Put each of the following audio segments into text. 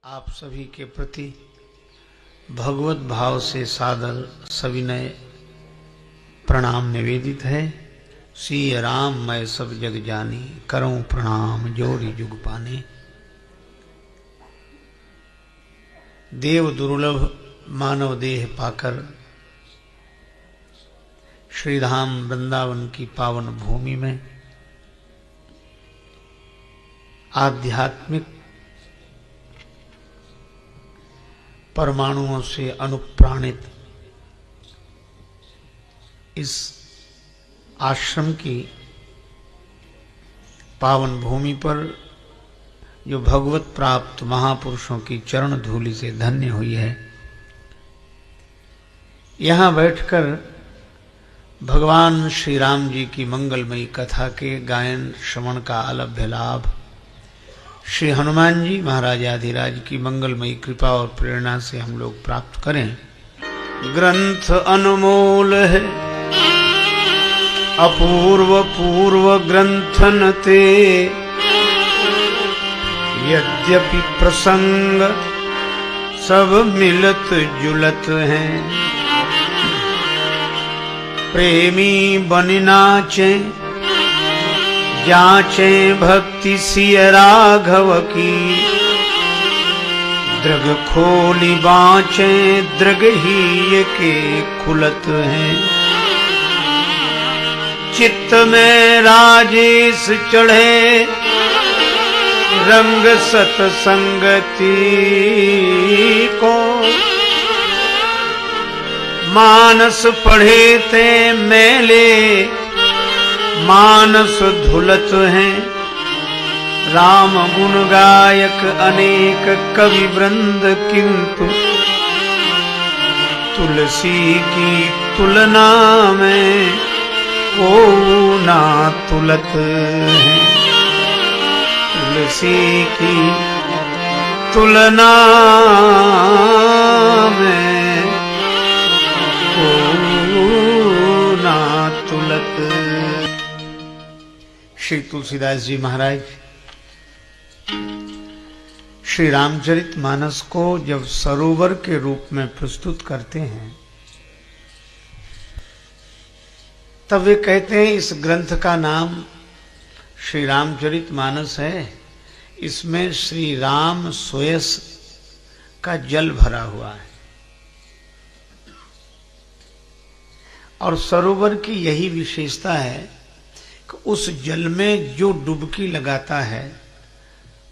आप सभी के प्रति भगवत भाव से सादर सविनय प्रणाम निवेदित है। श्री राम मैं सब जग जानी, करऊं प्रणाम जोरी जुग पाने। देव दुर्लभ मानव देह पाकर श्रीधाम वृंदावन की पावन भूमि में आध्यात्मिक परमाणुओं से अनुप्राणित इस आश्रम की पावन भूमि पर जो भगवत प्राप्त महापुरुषों की चरण धूलि से धन्य हुई है, यहाँ बैठकर भगवान श्री राम जी की मंगलमयी कथा के गायन श्रवण का अलभ्य लाभ श्री हनुमान जी महाराज आधिराज की मंगलमयी कृपा और प्रेरणा से हम लोग प्राप्त करें। ग्रंथ अनमोल है अपूर्व पूर्व ग्रंथन ते, यद्यपि प्रसंग सब मिलत जुलत हैं। प्रेमी बन नाचे जाचे भक्ति सिय राघव की, दृग खोली बाँचे दृग ही के खुलत हैं। चित्त में राजेश चढ़े रंग सतसंगति को, मानस पढ़े ते मेले मानस धुलत हैं। राम गुण गायक अनेक कवि वृंद, किंतु तुलसी की तुलना में को ना तुलत है। तुलसी की तुलना में को ना तुलत। श्री तुलसीदास जी महाराज श्री रामचरित मानस को जब सरोवर के रूप में प्रस्तुत करते हैं, तब वे कहते हैं इस ग्रंथ का नाम श्री रामचरित मानस है। इसमें श्री राम सोयस का जल भरा हुआ है और सरोवर की यही विशेषता है कि उस जल में जो डुबकी लगाता है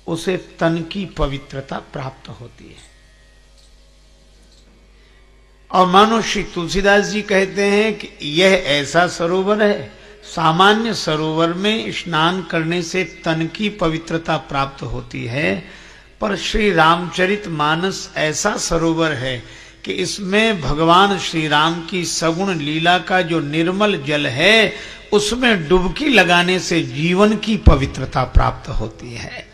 उसे तन की पवित्रता प्राप्त होती है। और मानो श्री तुलसीदास जी कहते हैं कि यह ऐसा सरोवर है, सामान्य सरोवर में स्नान करने से तन की पवित्रता प्राप्त होती है, पर श्री रामचरित मानस ऐसा सरोवर है कि इसमें भगवान श्री राम की सगुण लीला का जो निर्मल जल है उसमें डुबकी लगाने से जीवन की पवित्रता प्राप्त होती है।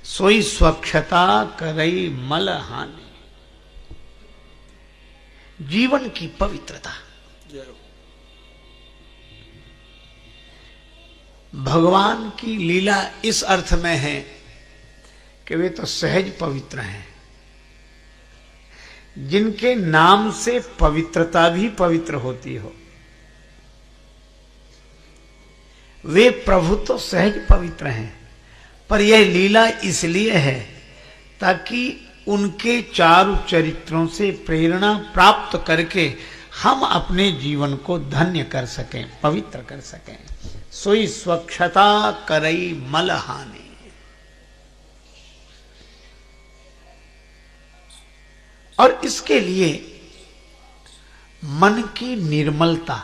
सोई स्वच्छता करई मल हानि, जीवन की पवित्रता। भगवान की लीला इस अर्थ में है कि वे तो सहज पवित्र हैं, जिनके नाम से पवित्रता भी पवित्र होती हो। वे प्रभु तो सहज पवित्र हैं, पर यह लीला इसलिए है ताकि उनके चारु चरित्रों से प्रेरणा प्राप्त करके हम अपने जीवन को धन्य कर सकें, पवित्र कर सकें। सोई स्वच्छता करई मल हानि। और इसके लिए मन की निर्मलता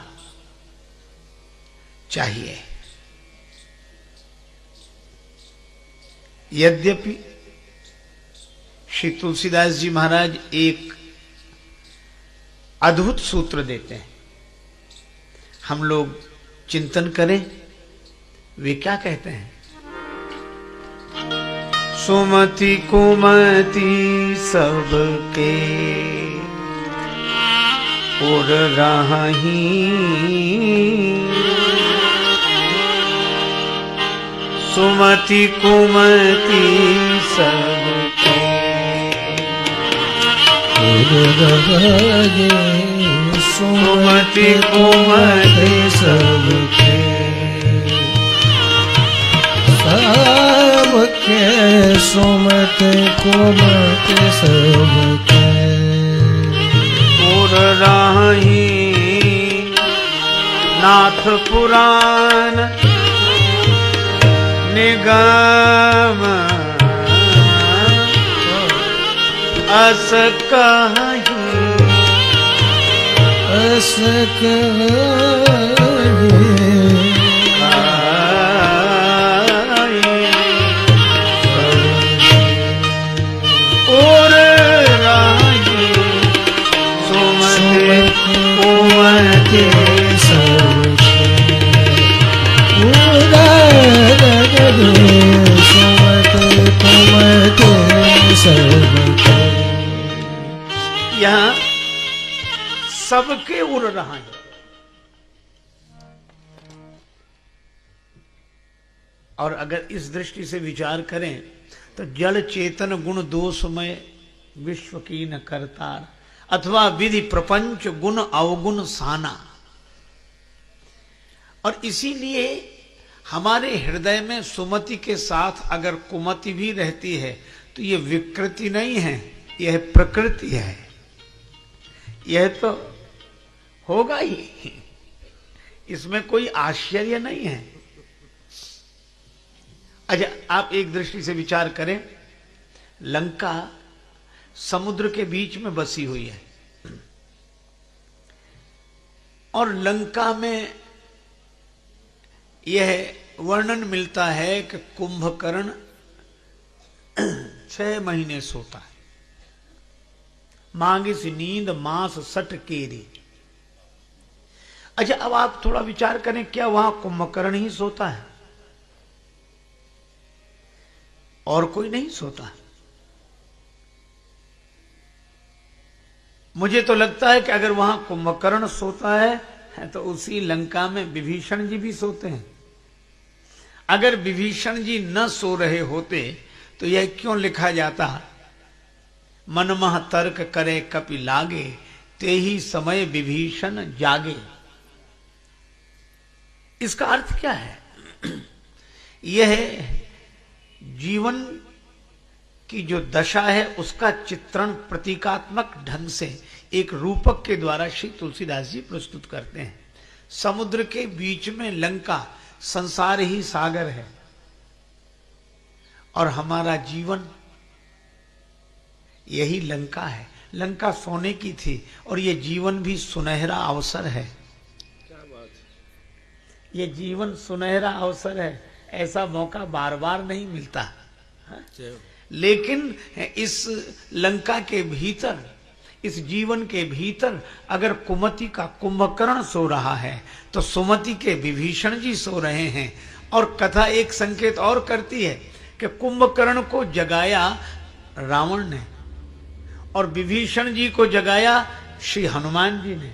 चाहिए। यद्यपि श्री तुलसीदास जी महाराज एक अद्भुत सूत्र देते हैं, हम लोग चिंतन करें। वे क्या कहते हैं? सुमति कुमति सबके उर रही, सुमति कुमति सबके उदरगे सुमति कुमति सबके सबके सुमति कुमति सबके उर राही नाथ पुराण निगम अस कहीं अस और राही सुमति कुमति सबके उदरगे सुमति कुमति सबके यहाँ सबके उड़ रहा है। और अगर इस दृष्टि से विचार करें तो जल चेतन गुण दोषमय विश्व की न करतार अथवा विधि प्रपंच गुण अवगुण साना। और इसीलिए हमारे हृदय में सुमति के साथ अगर कुमति भी रहती है तो ये विकृति नहीं है, यह प्रकृति है, यह तो होगा ही, इसमें कोई आश्चर्य नहीं है। अच्छा, आप एक दृष्टि से विचार करें, लंका समुद्र के बीच में बसी हुई है और लंका में यह वर्णन मिलता है कि कुंभकर्ण 6 महीने सोता है, मांगिस नींद मांस सट केरी। अच्छा, अब आप थोड़ा विचार करें, क्या वहां कुंभकर्ण ही सोता है और कोई नहीं सोता? मुझे तो लगता है कि अगर वहां कुंभकर्ण सोता है तो उसी लंका में विभीषण जी भी सोते हैं। अगर विभीषण जी न सो रहे होते तो यह क्यों लिखा जाता, मनमह तर्क करे कपि लागे ते ही समय विभीषण जागे। इसका अर्थ क्या है? यह जीवन की जो दशा है उसका चित्रण प्रतीकात्मक ढंग से एक रूपक के द्वारा श्री तुलसीदास जी प्रस्तुत करते हैं। समुद्र के बीच में लंका, संसार ही सागर है और हमारा जीवन यही लंका है। लंका सोने की थी और यह जीवन भी सुनहरा अवसर है। क्या बात है। ये जीवन सुनहरा अवसर है, ऐसा मौका बार बार नहीं मिलता। लेकिन इस लंका के भीतर, इस जीवन के भीतर अगर कुमति का कुंभकर्ण सो रहा है तो सुमति के विभीषण जी सो रहे हैं। और कथा एक संकेत और करती है कि कुंभकर्ण को जगाया रावण ने और विभीषण जी को जगाया श्री हनुमान जी ने।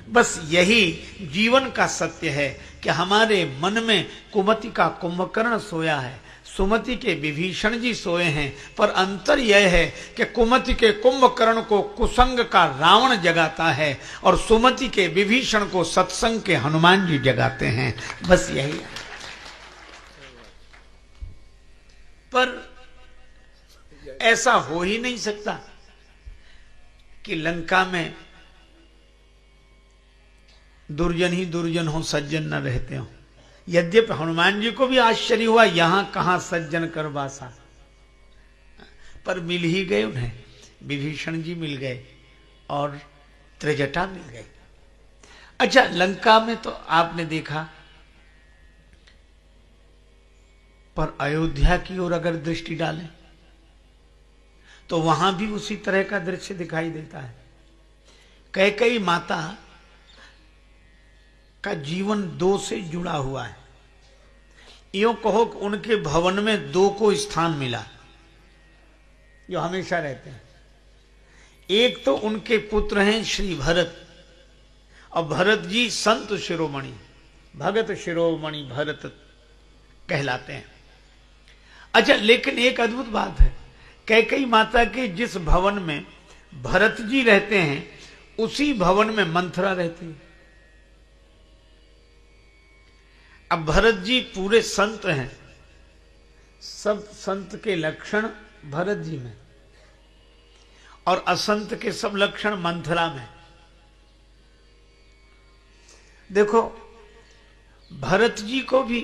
बस यही जीवन का सत्य है कि हमारे मन में कुमति का कुंभकर्ण सोया है, सुमति के विभीषण जी सोए हैं, पर अंतर यह है कि कुमति के कुंभकर्ण को कुसंग का रावण जगाता है और सुमति के विभीषण को सत्संग के हनुमान जी जगाते हैं। बस यही है। पर ऐसा हो ही नहीं सकता कि लंका में दुर्जन ही दुर्जन हो, सज्जन न रहते हो। यद्यपि हनुमान जी को भी आश्चर्य हुआ, यहां कहां सज्जन कर बासा, पर मिल ही गए उन्हें। विभीषण जी मिल गए और त्रिजटा मिल गई। अच्छा, लंका में तो आपने देखा, पर अयोध्या की ओर अगर दृष्टि डालें तो वहां भी उसी तरह का दृश्य दिखाई देता है। कैकेयी माता का जीवन 2 से जुड़ा हुआ है। यूं कहो कि उनके भवन में 2 को स्थान मिला जो हमेशा रहते हैं। एक तो उनके पुत्र हैं श्री भरत, और भरत जी संत शिरोमणि, भगत शिरोमणि भरत कहलाते हैं। अच्छा, लेकिन एक अद्भुत बात है, कैकेयी माता के जिस भवन में भरत जी रहते हैं, उसी भवन में मंथरा रहती है। अब भरत जी पूरे संत हैं, सब संत के लक्षण भरत जी में और असंत के सब लक्षण मंथरा में। देखो, भरत जी को भी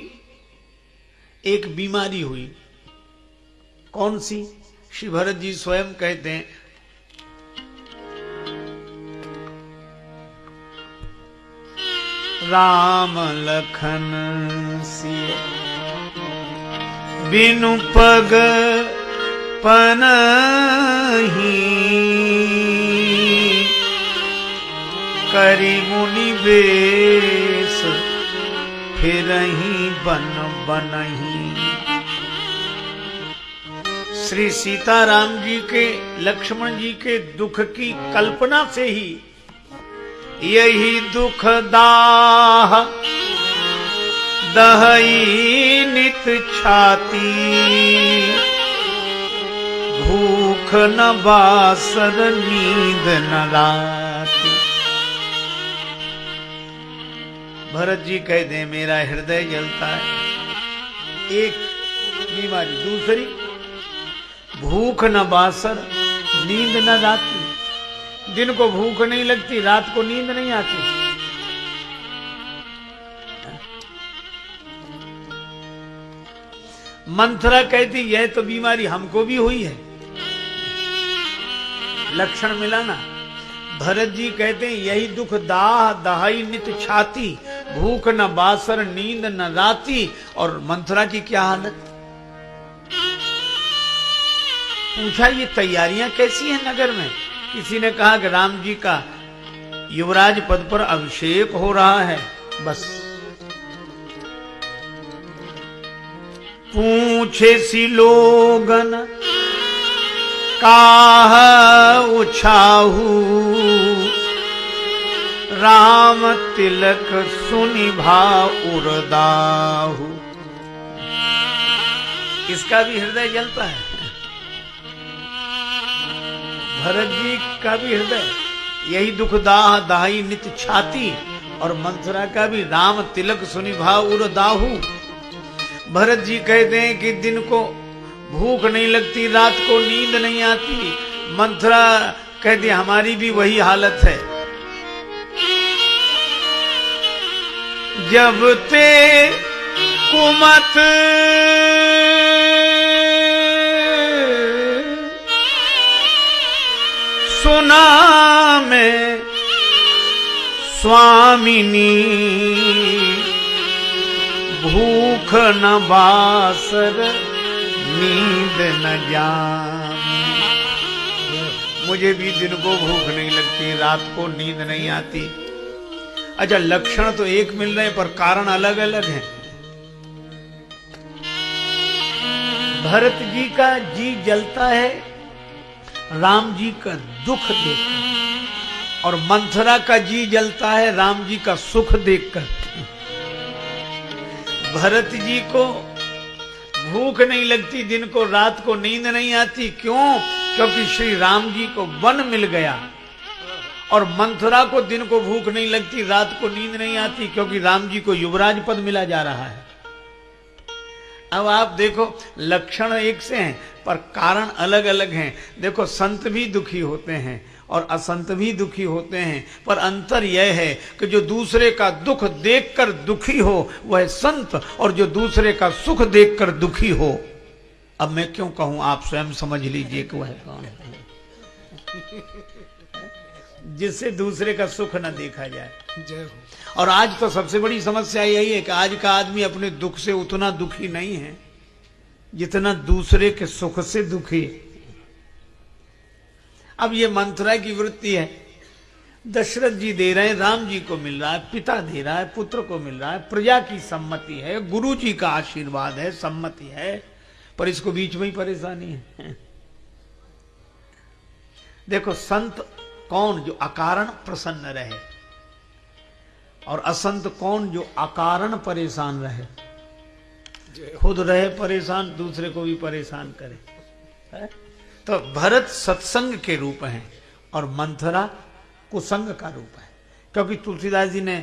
एक बीमारी हुई। कौन सी? श्री भरत जी स्वयं कहते हैं, राम लखन सिय बिनु पग पनहि, करि मुनि बेस फिरहि बन बनहि। श्री सीताराम जी के, लक्ष्मण जी के दुख की कल्पना से ही यही दुख दाह दहई नित छाती, भूख न बासर नींद न राती। भरत जी कहते हैं मेरा हृदय जलता है। एक बीमारी। दूसरी, भूख न बासर नींद न राती। दिन को भूख नहीं लगती, रात को नींद नहीं आती। मंथरा कहती यह तो बीमारी हमको भी हुई है, लक्षण मिला ना। भरत जी कहते हैं यही दुख दाह दहाई नित छाती, भूख न बासर नींद न राती। और मंथरा की क्या हालत? पूछा ये तैयारियां कैसी हैं नगर में? किसी ने कहा कि राम जी का युवराज पद पर अभिषेक हो रहा है। बस पूछे सी लोगन काह उछाहू, राम तिलक सुनि भाव उर्दाहू। इसका भी हृदय जलता है, भरत जी का भी हृदय। यही दुख दाह दाही नित छाती। और मंथरा का भी राम तिलक सुनि भाव उर्दाहू। भरत जी कहते हैं कि दिन को भूख नहीं लगती, रात को नींद नहीं आती। मंथरा कहती हमारी भी वही हालत है। जब ते कुमत सुना में स्वामिनी, भूख न बासर नींद न जामी। मुझे भी दिन को भूख नहीं लगती, रात को नींद नहीं आती। अच्छा, लक्षण तो एक मिल रहे पर कारण अलग अलग हैं। भरत जी का जी जलता है राम जी का दुख देखकर, और मंथरा का जी जलता है राम जी का सुख देखकर। भरत जी को भूख नहीं लगती, दिन को रात को नींद नहीं आती। क्यों? क्योंकि श्री राम जी को वन मिल गया। और मंथरा को दिन को भूख नहीं लगती, रात को नींद नहीं आती, क्योंकि राम जी को युवराज पद मिला जा रहा है। अब आप देखो, लक्षण एक से हैं पर कारण अलग अलग हैं। देखो, संत भी दुखी होते हैं और असंत भी दुखी होते हैं, पर अंतर यह है कि जो दूसरे का दुख देखकर दुखी हो वह संत, और जो दूसरे का सुख देखकर दुखी हो। अब मैं क्यों कहूं, आप स्वयं समझ लीजिए कि वह कौन है जिससे दूसरे का सुख न देखा जाए। जय हो। और आज तो सबसे बड़ी समस्या यही है कि आज का आदमी अपने दुख से उतना दुखी नहीं है जितना दूसरे के सुख से दुखी है। अब ये मंथरा की वृत्ति है। दशरथ जी दे रहे हैं, राम जी को मिल रहा है, पिता दे रहा है, पुत्र को मिल रहा है, प्रजा की सम्मति है, गुरु जी का आशीर्वाद है, सम्मति है, पर इसको बीच में ही परेशानी है। देखो, संत कौन जो अकारण प्रसन्न रहे, और असंत कौन जो अकारण परेशान रहे। खुद रहे परेशान, दूसरे को भी परेशान करे। है? तो भरत सत्संग के रूप हैं, और मंथरा कुसंग का रूप है। क्योंकि तुलसीदास जी ने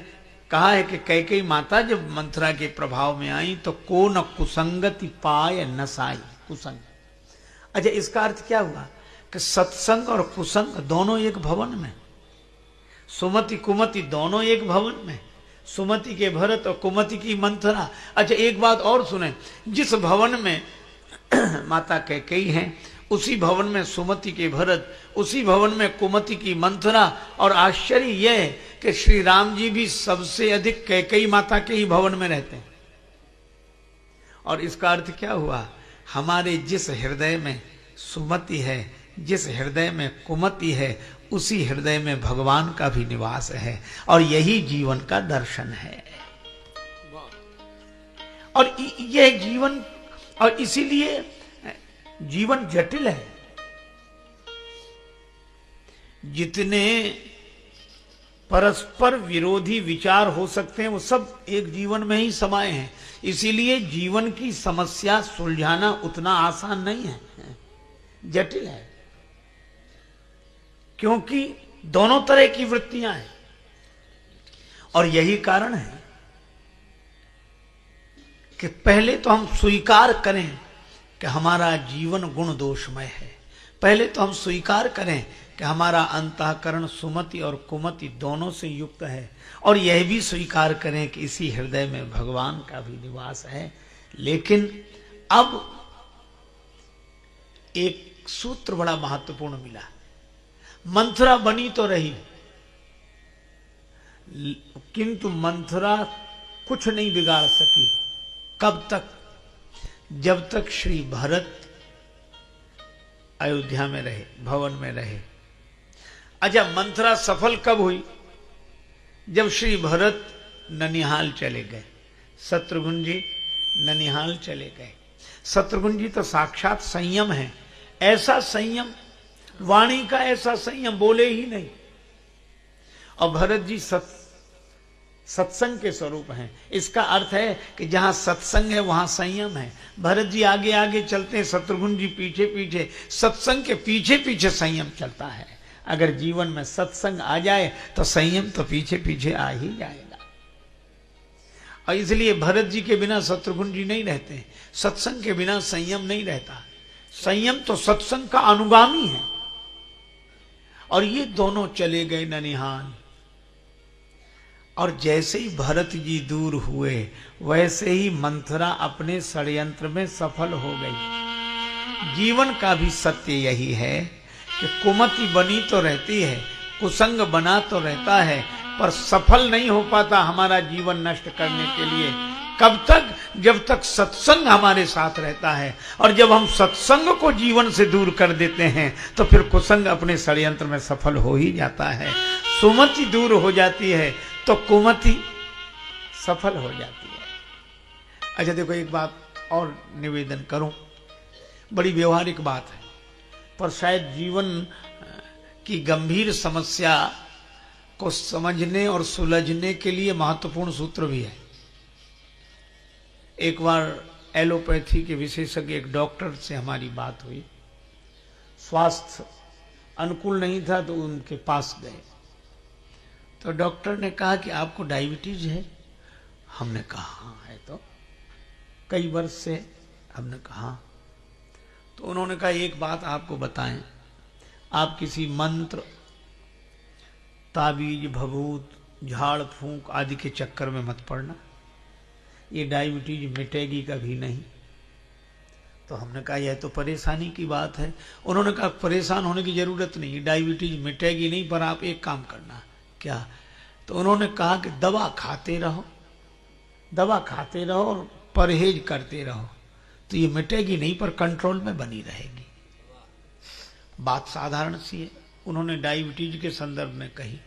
कहा है कि कैकेयी माता जब मंथरा के प्रभाव में आई तो को न कुसंगति पाय नसाई, कुसंग। अच्छा, इसका अर्थ क्या हुआ कि सत्संग और कुसंग दोनों एक भवन में, सुमति कुमति दोनों एक भवन में, सुमति के भरत और कुमति की मंथरा। अच्छा, एक बात और सुने, जिस भवन में माता कैकेयी हैं उसी भवन में सुमति के भरत, उसी भवन में कुमति की मंथरा। और आश्चर्य यह है कि श्री राम जी भी सबसे अधिक कैकेयी माता के ही भवन में रहते हैं। और इसका अर्थ क्या हुआ, हमारे जिस हृदय में सुमति है, जिस हृदय में कुमति है, उसी हृदय में भगवान का भी निवास है। और यही जीवन का दर्शन है। और यह जीवन, और इसीलिए जीवन जटिल है। जितने परस्पर विरोधी विचार हो सकते हैं वो सब एक जीवन में ही समाये हैं। इसीलिए जीवन की समस्या सुलझाना उतना आसान नहीं है, जटिल है। क्योंकि दोनों तरह की वृत्तियां हैं। और यही कारण है कि पहले तो हम स्वीकार करें कि हमारा जीवन गुण दोषमय है। पहले तो हम स्वीकार करें कि हमारा अंतःकरण सुमति और कुमति दोनों से युक्त है। और यह भी स्वीकार करें कि इसी हृदय में भगवान का भी निवास है। लेकिन अब एक सूत्र बड़ा महत्वपूर्ण मिला। मंथरा बनी तो रही, किंतु मंथरा कुछ नहीं बिगाड़ सकी। कब तक? जब तक श्री भरत अयोध्या में रहे, भवन में रहे। अच्छा, मंथरा सफल कब हुई? जब श्री भरत ननिहाल चले गए, शत्रुघ्न जी ननिहाल चले गए। शत्रुघ्न जी तो साक्षात संयम है, ऐसा संयम, वाणी का ऐसा संयम, बोले ही नहीं। और भरत जी सत्संग के स्वरूप हैं। इसका अर्थ है कि जहां सत्संग है वहां संयम है। भरत जी आगे आगे चलते हैं, शत्रुघ्न जी पीछे पीछे। सत्संग के पीछे पीछे संयम चलता है। अगर जीवन में सत्संग आ जाए तो संयम तो पीछे पीछे आ ही जाएगा। और इसलिए भरत जी के बिना शत्रुघ्न जी नहीं रहते, सत्संग के बिना संयम नहीं रहता। संयम तो सत्संग का अनुगामी है। और ये दोनों चले गए ननिहाल। और जैसे ही भरत जी दूर हुए वैसे ही मंथरा अपने षड्यंत्र में सफल हो गई। जीवन का भी सत्य यही है कि कुमति बनी तो रहती है, कुसंग बना तो रहता है, पर सफल नहीं हो पाता हमारा जीवन नष्ट करने के लिए। कब तक? जब तक सत्संग हमारे साथ रहता है। और जब हम सत्संग को जीवन से दूर कर देते हैं तो फिर कुसंग अपने षड्यंत्र में सफल हो ही जाता है। सुमति दूर हो जाती है तो कुमति सफल हो जाती है। अच्छा देखो, एक बात और निवेदन करूं, बड़ी व्यवहारिक बात है, पर शायद जीवन की गंभीर समस्या को समझने और सुलझने के लिए महत्वपूर्ण सूत्र भी है। एक बार एलोपैथी के विशेषज्ञ एक डॉक्टर से हमारी बात हुई। स्वास्थ्य अनुकूल नहीं था तो उनके पास गए। तो डॉक्टर ने कहा कि आपको डायबिटीज है? हमने कहा हाँ है, तो कई वर्ष से। हमने कहा हाँ। तो उन्होंने कहा एक बात आपको बताएं, आप किसी मंत्र, ताबीज, भभूत, झाड़ फूंक आदि के चक्कर में मत पड़ना, ये डायबिटीज मिटेगी कभी नहीं। तो हमने कहा यह तो परेशानी की बात है। उन्होंने कहा परेशान होने की जरूरत नहीं, डायबिटीज मिटेगी नहीं, पर आप एक काम करना। क्या? तो उन्होंने कहा कि दवा खाते रहो, दवा खाते रहो और परहेज करते रहो, तो ये मिटेगी नहीं पर कंट्रोल में बनी रहेगी। बात साधारण सी है, उन्होंने डायबिटीज के संदर्भ में कही,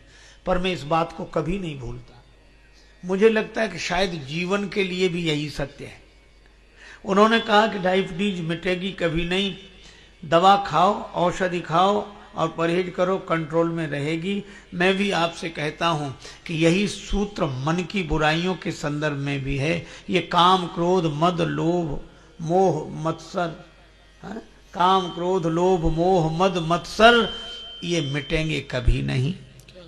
पर मैं इस बात को कभी नहीं भूलता। मुझे लगता है कि शायद जीवन के लिए भी यही सत्य है। उन्होंने कहा कि डायबिटीज मिटेगी कभी नहीं, दवा खाओ, औषधि खाओ और परहेज करो, कंट्रोल में रहेगी। मैं भी आपसे कहता हूं कि यही सूत्र मन की बुराइयों के संदर्भ में भी है। ये काम, क्रोध, मद, लोभ, मोह, मत्सर, काम, क्रोध, लोभ, मोह, मद, मत्सर, ये मिटेंगे कभी नहीं।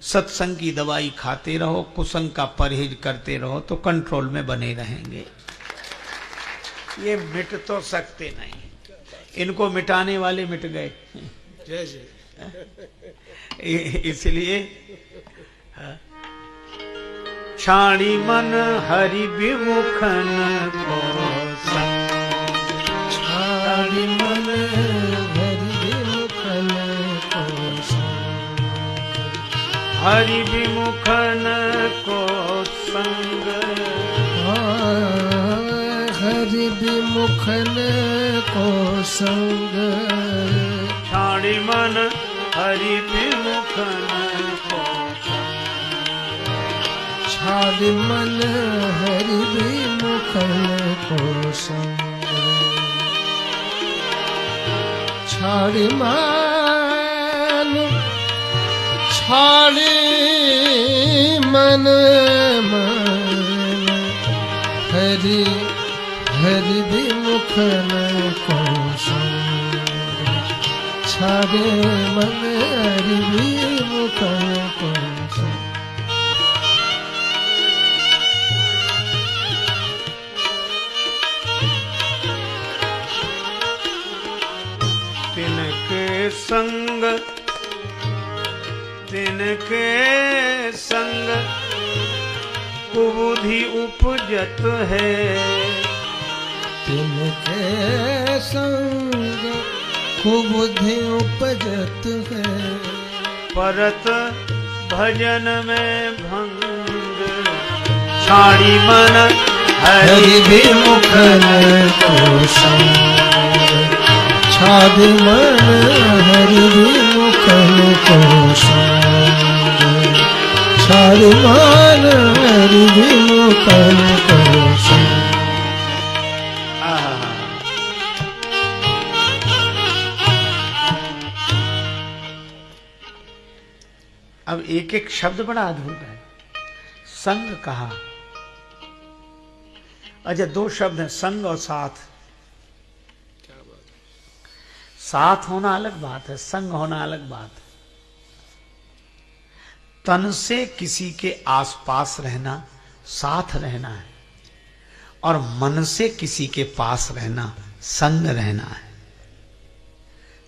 सत्संग की दवाई खाते रहो, कुसंग का परहेज करते रहो तो कंट्रोल में बने रहेंगे। ये मिट तो सकते नहीं, इनको मिटाने वाले मिट गए। जय जय। इसलिए छाड़ी मन हरि विमुखन को संग, छाड़ी मन हरि विमुखन को संग, हरि विमुखन को संग, हरि विमुखन को संग, छाड़ी मन हरि विमुखन को संग, छाड़ी मन हरि विमुखन को संग, छाड़ी मन, छाड़ी मन हरि हरि विमुखन को संग, छाड़े मन हरि विमुखन को संग। तिनके संग, तिनके संग कुबुद्धि उपजत है, तिनके संग कुबुद्धि उपजत है, परत भजन में भंग, छाड़ी मन हरि विमुखन को संग, छाड़ी मन हरि विमुखन को संग, छाड़ी मन हरि विमुखन को संग। अब एक एक शब्द बड़ा अद्भुत है। संग कहा, अच्छा दो शब्द हैं, संग और साथ। साथ होना अलग बात है, संग होना अलग बात है। तन से किसी के आसपास रहना साथ रहना है, और मन से किसी के पास रहना संग रहना है।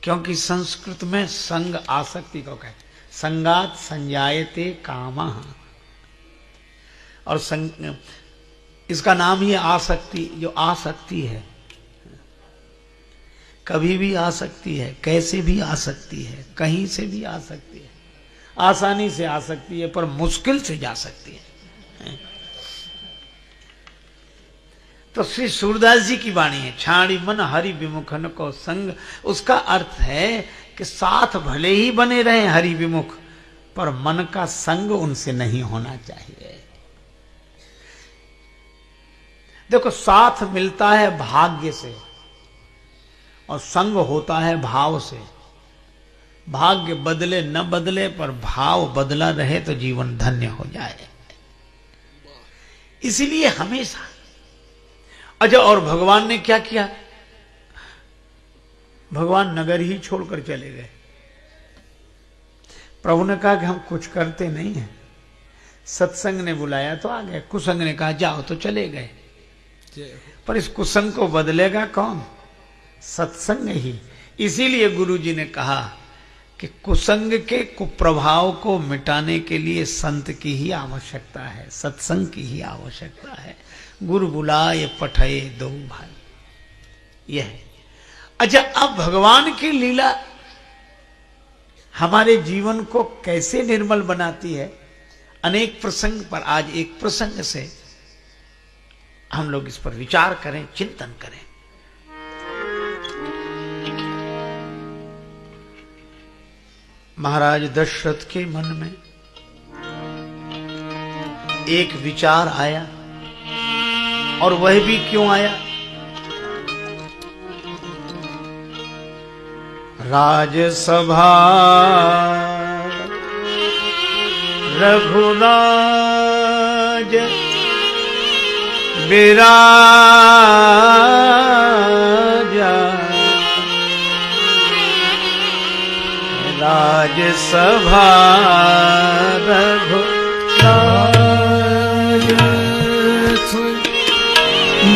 क्योंकि संस्कृत में संग आसक्ति को कहते, संगात संजायते कामः, और इसका नाम ही आसक्ति, जो आसक्ति है, कभी भी आ सकती है, कैसे भी आ सकती है, कहीं से भी आ सकती है, आसानी से आ सकती है, पर मुश्किल से जा सकती है। तो श्री सूरदास जी की वाणी है, छाड़ी मन हरि विमुखन को संग। उसका अर्थ है कि साथ भले ही बने रहे हरि विमुख, पर मन का संग उनसे नहीं होना चाहिए। देखो, साथ मिलता है भाग्य से और संग होता है भाव से। भाग्य बदले न बदले, पर भाव बदला रहे तो जीवन धन्य हो जाए। इसीलिए हमेशा, अच्छा, और भगवान ने क्या किया? भगवान नगर ही छोड़कर चले गए। प्रभु ने कहा कि हम कुछ करते नहीं हैं। सत्संग ने बुलाया तो आ गए, कुसंग ने कहा जाओ तो चले गए। पर इस कुसंग को बदलेगा कौन? सत्संग ही। इसीलिए गुरु जी ने कहा कि कुसंग के कुप्रभाव को मिटाने के लिए संत की ही आवश्यकता है, सत्संग की ही आवश्यकता है। गुरु बुलाए पठये दो भाई, यह है। अच्छा, अब भगवान की लीला हमारे जीवन को कैसे निर्मल बनाती है? अनेक प्रसंग पर आज एक प्रसंग से हम लोग इस पर विचार करें, चिंतन करें। महाराज दशरथ के मन में एक विचार आया, और वह भी क्यों आया? राजसभा रघुराज विराजा, राज सभा रघुराज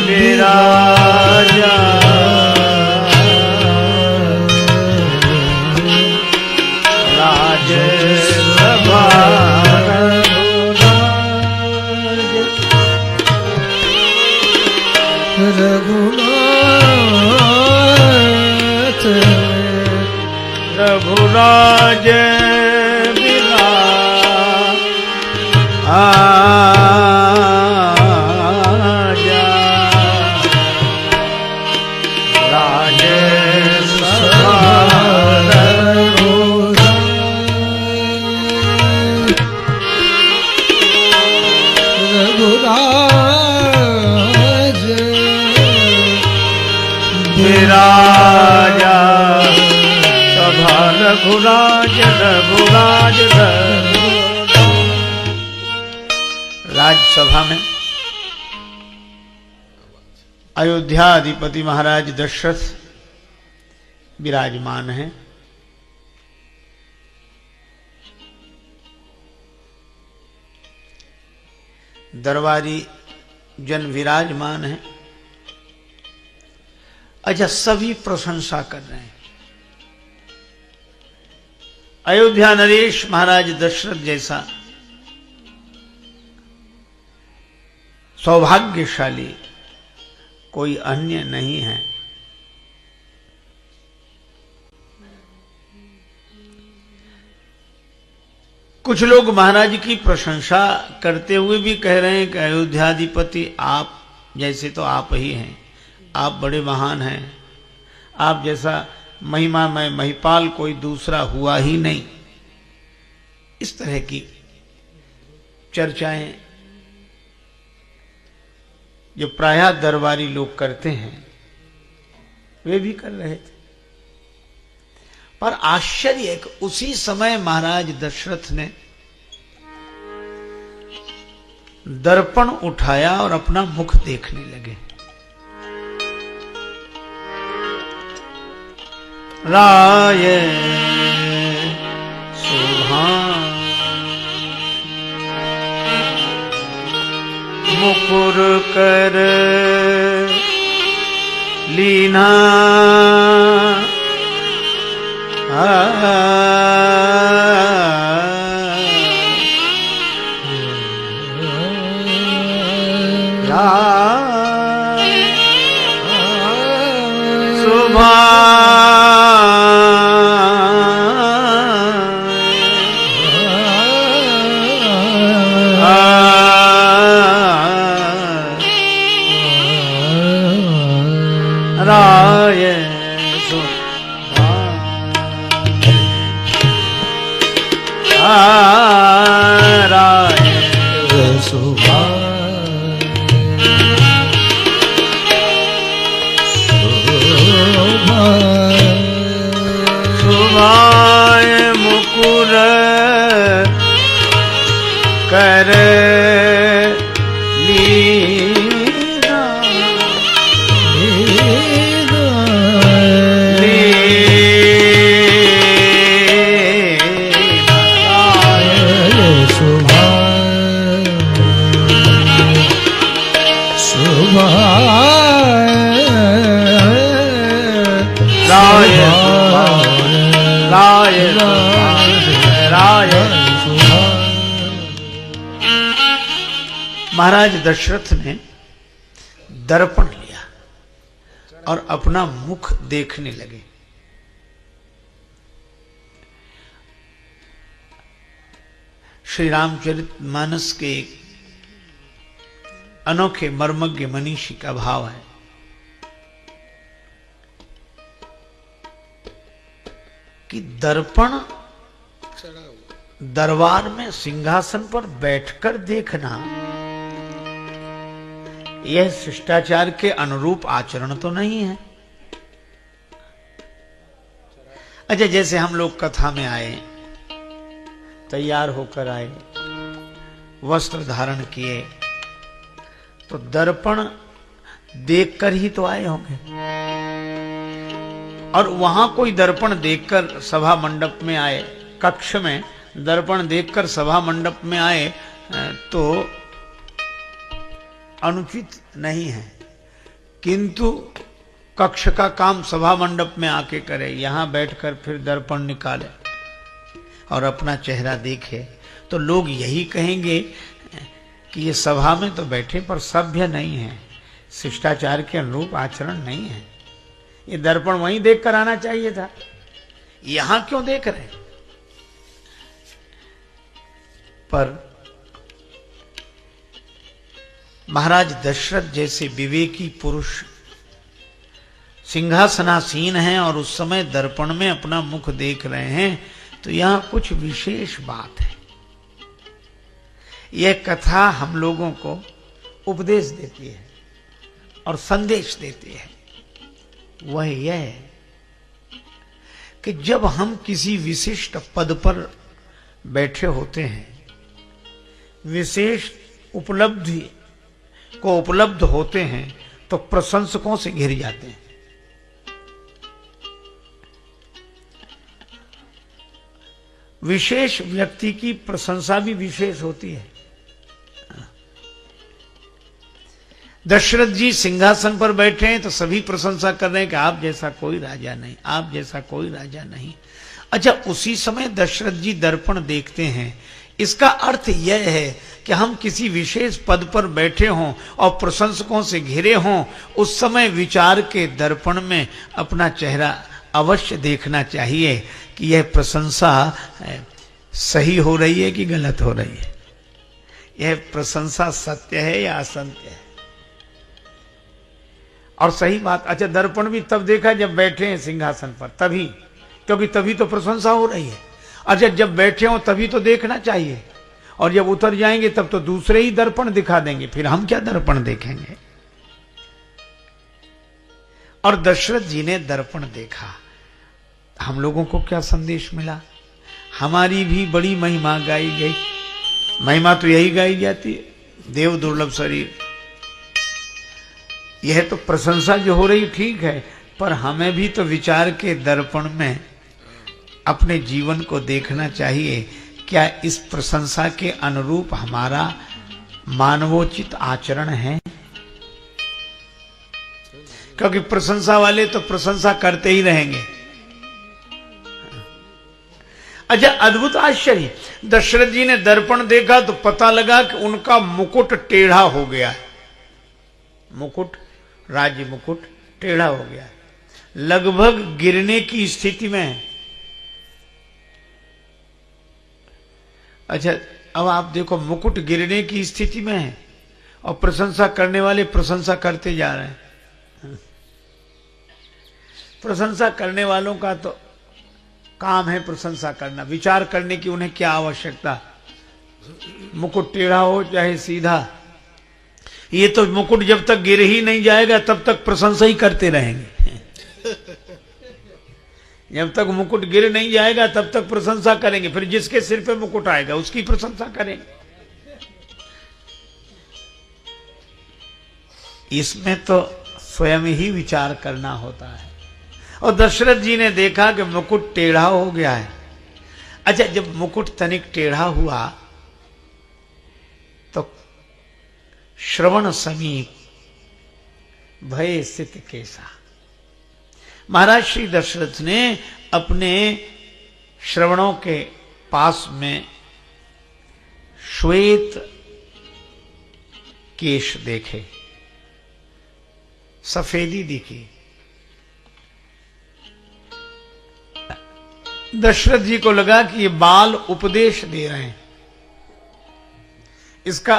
विराजा राज सभा रघुनाथ रघुराज विराजा राज सभा रघुराज विराजा सभा रघुराज रघुराज राजसभा में अयोध्या अधिपति महाराज दशरथ विराजमान हैं। दरबारी जन विराजमान हैं। अच्छा, सभी प्रशंसा कर रहे हैं। अयोध्या नरेश महाराज दशरथ जैसा सौभाग्यशाली कोई अन्य नहीं है। कुछ लोग महाराज की प्रशंसा करते हुए भी कह रहे हैं कि अयोध्याधिपति आप जैसे तो आप ही हैं, आप बड़े महान हैं, आप जैसा महिमा में महिपाल कोई दूसरा हुआ ही नहीं। इस तरह की चर्चाएं जो प्रायः दरबारी लोग करते हैं वे भी कर रहे थे। पर आश्चर्य है कि उसी समय महाराज दशरथ ने दर्पण उठाया और अपना मुख देखने लगे। राय सुभान मुकुर कर लीना राय सुभाय मुकुर कर महाराज दशरथ ने दर्पण लिया और अपना मुख देखने लगे। श्री रामचरितमानस के एक अनोखे मर्मज्ञ मनीषी का भाव है कि दर्पण दरबार में सिंहासन पर बैठकर देखना यह शिष्टाचार के अनुरूप आचरण तो नहीं है। अच्छा, जैसे हम लोग कथा में आए, तैयार होकर आए, वस्त्र धारण किए, तो दर्पण देखकर ही तो आए होंगे। और वहां कोई दर्पण देखकर सभा मंडप में आए, कक्ष में दर्पण देखकर सभा मंडप में आए तो अनुचित नहीं है, किंतु कक्ष का काम सभा मंडप में आके करे, यहां बैठकर फिर दर्पण निकाले और अपना चेहरा देखे तो लोग यही कहेंगे कि ये सभा में तो बैठे पर सभ्य नहीं है, शिष्टाचार के अनुरूप आचरण नहीं है, ये दर्पण वहीं देख कर आना चाहिए था, यहां क्यों देख रहे। पर महाराज दशरथ जैसे विवेकी पुरुष सिंहासनासीन हैं और उस समय दर्पण में अपना मुख देख रहे हैं, तो यहां कुछ विशेष बात है। यह कथा हम लोगों को उपदेश देती है और संदेश देती है। वह यह है कि जब हम किसी विशिष्ट पद पर बैठे होते हैं, विशेष उपलब्धि को उपलब्ध होते हैं, तो प्रशंसकों से घिर जाते हैं। विशेष व्यक्ति की प्रशंसा भी विशेष होती है। दशरथ जी सिंहासन पर बैठे हैं तो सभी प्रशंसा कर रहे हैं कि आप जैसा कोई राजा नहीं, आप जैसा कोई राजा नहीं। अच्छा, उसी समय दशरथ जी दर्पण देखते हैं, इसका अर्थ यह है कि हम किसी विशेष पद पर बैठे हों और प्रशंसकों से घिरे हों, उस समय विचार के दर्पण में अपना चेहरा अवश्य देखना चाहिए कि यह प्रशंसा सही हो रही है कि गलत हो रही है, यह प्रशंसा सत्य है या असत्य है। और सही बात, अच्छा दर्पण भी तब देखा जब बैठे हैं सिंहासन पर, तभी, क्योंकि तभी तो प्रशंसा हो रही है। अच्छा, जब बैठे हो तभी तो देखना चाहिए, और जब उतर जाएंगे तब तो दूसरे ही दर्पण दिखा देंगे, फिर हम क्या दर्पण देखेंगे। और दशरथ जी ने दर्पण देखा, हम लोगों को क्या संदेश मिला। हमारी भी बड़ी महिमा गाई गई, महिमा तो यही गाई जाती है, देव दुर्लभ शरीर। यह तो प्रशंसा जो हो रही ठीक है, पर हमें भी तो विचार के दर्पण में अपने जीवन को देखना चाहिए, क्या इस प्रशंसा के अनुरूप हमारा मानवोचित आचरण है। क्योंकि प्रशंसा वाले तो प्रशंसा करते ही रहेंगे। अच्छा, अद्भुत आश्चर्य, दशरथ जी ने दर्पण देखा तो पता लगा कि उनका मुकुट टेढ़ा हो गया है, मुकुट, राज्य मुकुट टेढ़ा हो गया है, लगभग गिरने की स्थिति में है। अच्छा, अब आप देखो, मुकुट गिरने की स्थिति में है और प्रशंसा करने वाले प्रशंसा करते जा रहे हैं। प्रशंसा करने वालों का तो काम है प्रशंसा करना, विचार करने की उन्हें क्या आवश्यकता, मुकुट टेढ़ा हो चाहे सीधा। ये तो मुकुट जब तक गिर ही नहीं जाएगा तब तक प्रशंसा ही करते रहेंगे। जब तक मुकुट गिर नहीं जाएगा तब तक प्रशंसा करेंगे, फिर जिसके सिर पे मुकुट आएगा उसकी प्रशंसा करेंगे। इसमें तो स्वयं ही विचार करना होता है। और दशरथ जी ने देखा कि मुकुट टेढ़ा हो गया है। अच्छा, जब मुकुट तनिक टेढ़ा हुआ तो श्रवण समीप भय स्थित केसा, महाराज श्री दशरथ ने अपने श्रवणों के पास में श्वेत केश देखे, सफेदी दिखी। दशरथ जी को लगा कि ये बाल उपदेश दे रहे हैं। इसका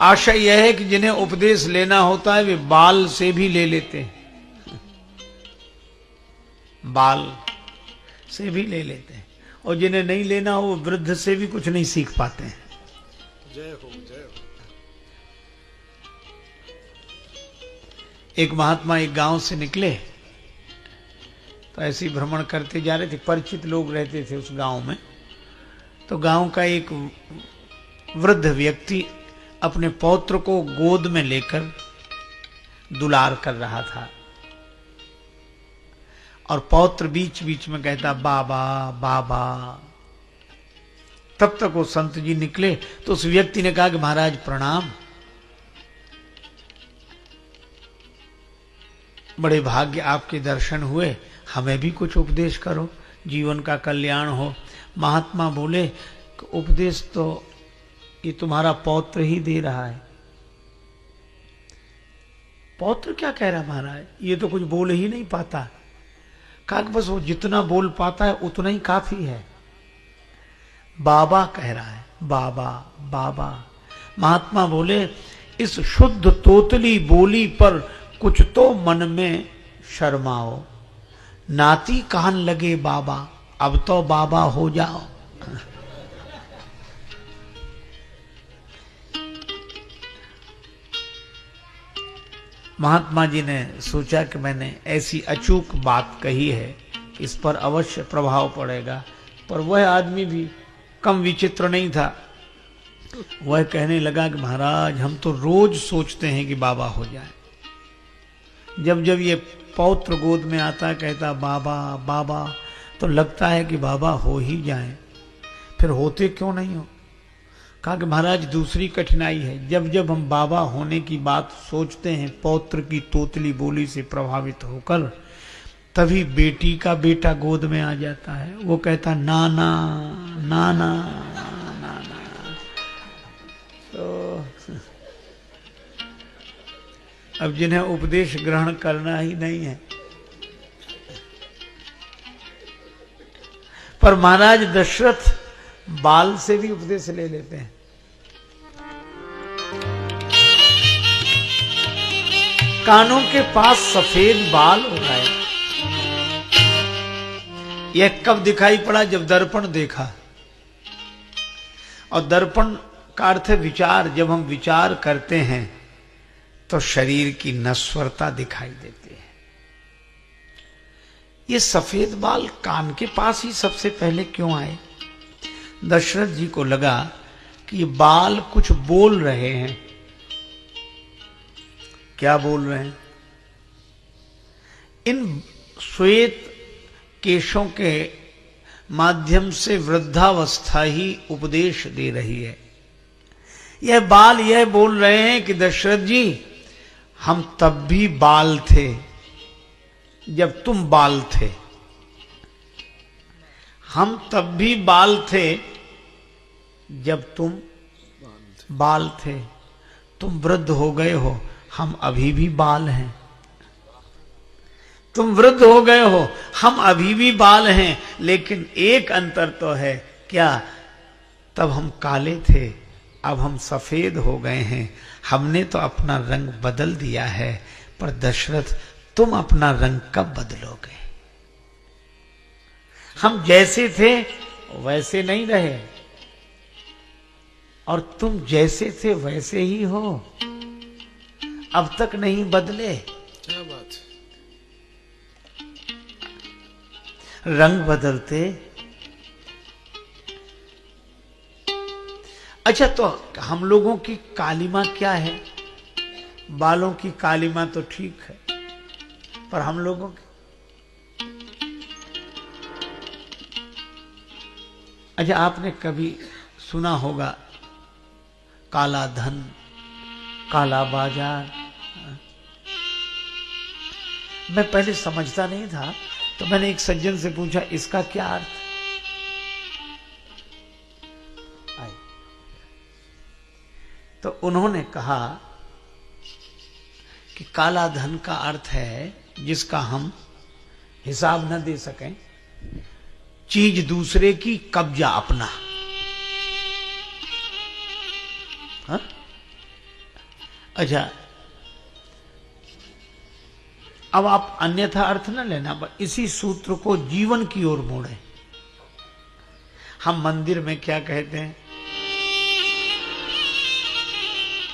आशय यह है कि जिन्हें उपदेश लेना होता है वे बाल से भी ले लेते हैं, बाल से भी ले लेते हैं, और जिन्हें नहीं लेना हो वो वृद्ध से भी कुछ नहीं सीख पाते हैं। जय हो, जय हो। एक महात्मा एक गांव से निकले तो ऐसे ही भ्रमण करते जा रहे थे, परिचित लोग रहते थे उस गांव में। तो गांव का एक वृद्ध व्यक्ति अपने पौत्र को गोद में लेकर दुलार कर रहा था और पौत्र बीच बीच में कहता बाबा बाबा। तब तक वो संत जी निकले तो उस व्यक्ति ने कहा कि महाराज प्रणाम, बड़े भाग्य आपके दर्शन हुए, हमें भी कुछ उपदेश करो, जीवन का कल्याण हो। महात्मा बोले कि उपदेश तो ये तुम्हारा पौत्र ही दे रहा है। पौत्र क्या कह रहा है महाराज, ये तो कुछ बोल ही नहीं पाता। कहा कि बस वो जितना बोल पाता है उतना ही काफी है। बाबा कह रहा है, बाबा बाबा। महात्मा बोले इस शुद्ध तोतली बोली पर कुछ तो मन में शर्माओ, नाती कान लगे बाबा, अब तो बाबा हो जाओ। महात्मा जी ने सोचा कि मैंने ऐसी अचूक बात कही है, इस पर अवश्य प्रभाव पड़ेगा। पर वह आदमी भी कम विचित्र नहीं था। वह कहने लगा कि महाराज हम तो रोज सोचते हैं कि बाबा हो जाए। जब जब ये पौत्र गोद में आता कहता बाबा बाबा, तो लगता है कि बाबा हो ही जाए, फिर होते क्यों नहीं हो। कहा कि महाराज दूसरी कठिनाई है, जब जब हम बाबा होने की बात सोचते हैं पौत्र की तोतली बोली से प्रभावित होकर, तभी बेटी का बेटा गोद में आ जाता है। वो कहता नाना नाना नाना। तो अब जिन्हें उपदेश ग्रहण करना ही नहीं है, पर महाराज दशरथ बाल से भी उपदेश ले लेते हैं। कानों के पास सफेद बाल हो रहा है। यह कब दिखाई पड़ा, जब दर्पण देखा। और दर्पण का अर्थ है विचार। जब हम विचार करते हैं तो शरीर की नश्वरता दिखाई देती है। ये सफेद बाल कान के पास ही सबसे पहले क्यों आए। दशरथ जी को लगा कि ये बाल कुछ बोल रहे हैं। क्या बोल रहे हैं। इन श्वेत केशों के माध्यम से वृद्धावस्था ही उपदेश दे रही है। यह बाल यह बोल रहे हैं कि दशरथ जी हम तब भी बाल थे जब तुम बाल थे। हम तब भी बाल थे जब तुम बाल थे। तुम वृद्ध हो गए हो, हम अभी भी बाल हैं। तुम वृद्ध हो गए हो, हम अभी भी बाल हैं। लेकिन एक अंतर तो है, क्या, तब हम काले थे, अब हम सफेद हो गए हैं। हमने तो अपना रंग बदल दिया है, पर दशरथ तुम अपना रंग कब बदलोगे। हम जैसे थे वैसे नहीं रहे, और तुम जैसे थे वैसे ही हो, अब तक नहीं बदले। क्या बात। रंग बदलते। अच्छा, तो हम लोगों की कालिमा क्या है। बालों की कालिमा तो ठीक है, पर हम लोगों की, अच्छा आपने कभी सुना होगा काला धन, काला बाजार। मैं पहले समझता नहीं था, तो मैंने एक सज्जन से पूछा इसका क्या अर्थ। तो उन्होंने कहा कि काला धन का अर्थ है जिसका हम हिसाब न दे सकें, चीज दूसरे की, कब्जा अपना। हा? अच्छा, अब आप अन्यथा अर्थ न लेना, पर इसी सूत्र को जीवन की ओर मोड़े। हम मंदिर में क्या कहते हैं,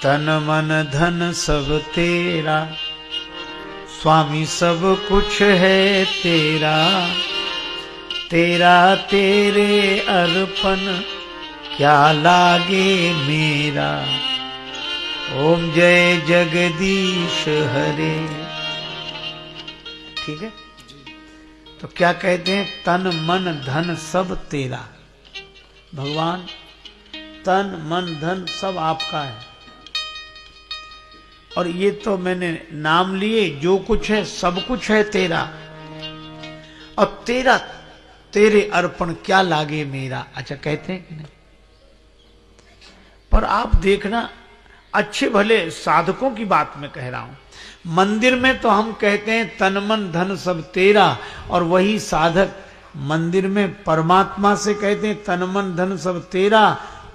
तन मन धन सब तेरा, स्वामी सब कुछ है तेरा, तेरा तेरे अर्पण क्या लागे मेरा। ओम जय जगदीश हरे। ठीक है। तो क्या कहते हैं? तन मन धन सब तेरा। भगवान तन मन धन सब आपका है, और ये तो मैंने नाम लिए, जो कुछ है सब कुछ है तेरा, और तेरा तेरे अर्पण क्या लागे मेरा। अच्छा कहते हैं कि नहीं? पर आप देखना, अच्छे भले साधकों की बात मैं कह रहा हूं। मंदिर में तो हम कहते हैं तन मन धन सब तेरा, और वही साधक मंदिर में परमात्मा से कहते हैं तन मन धन सब तेरा,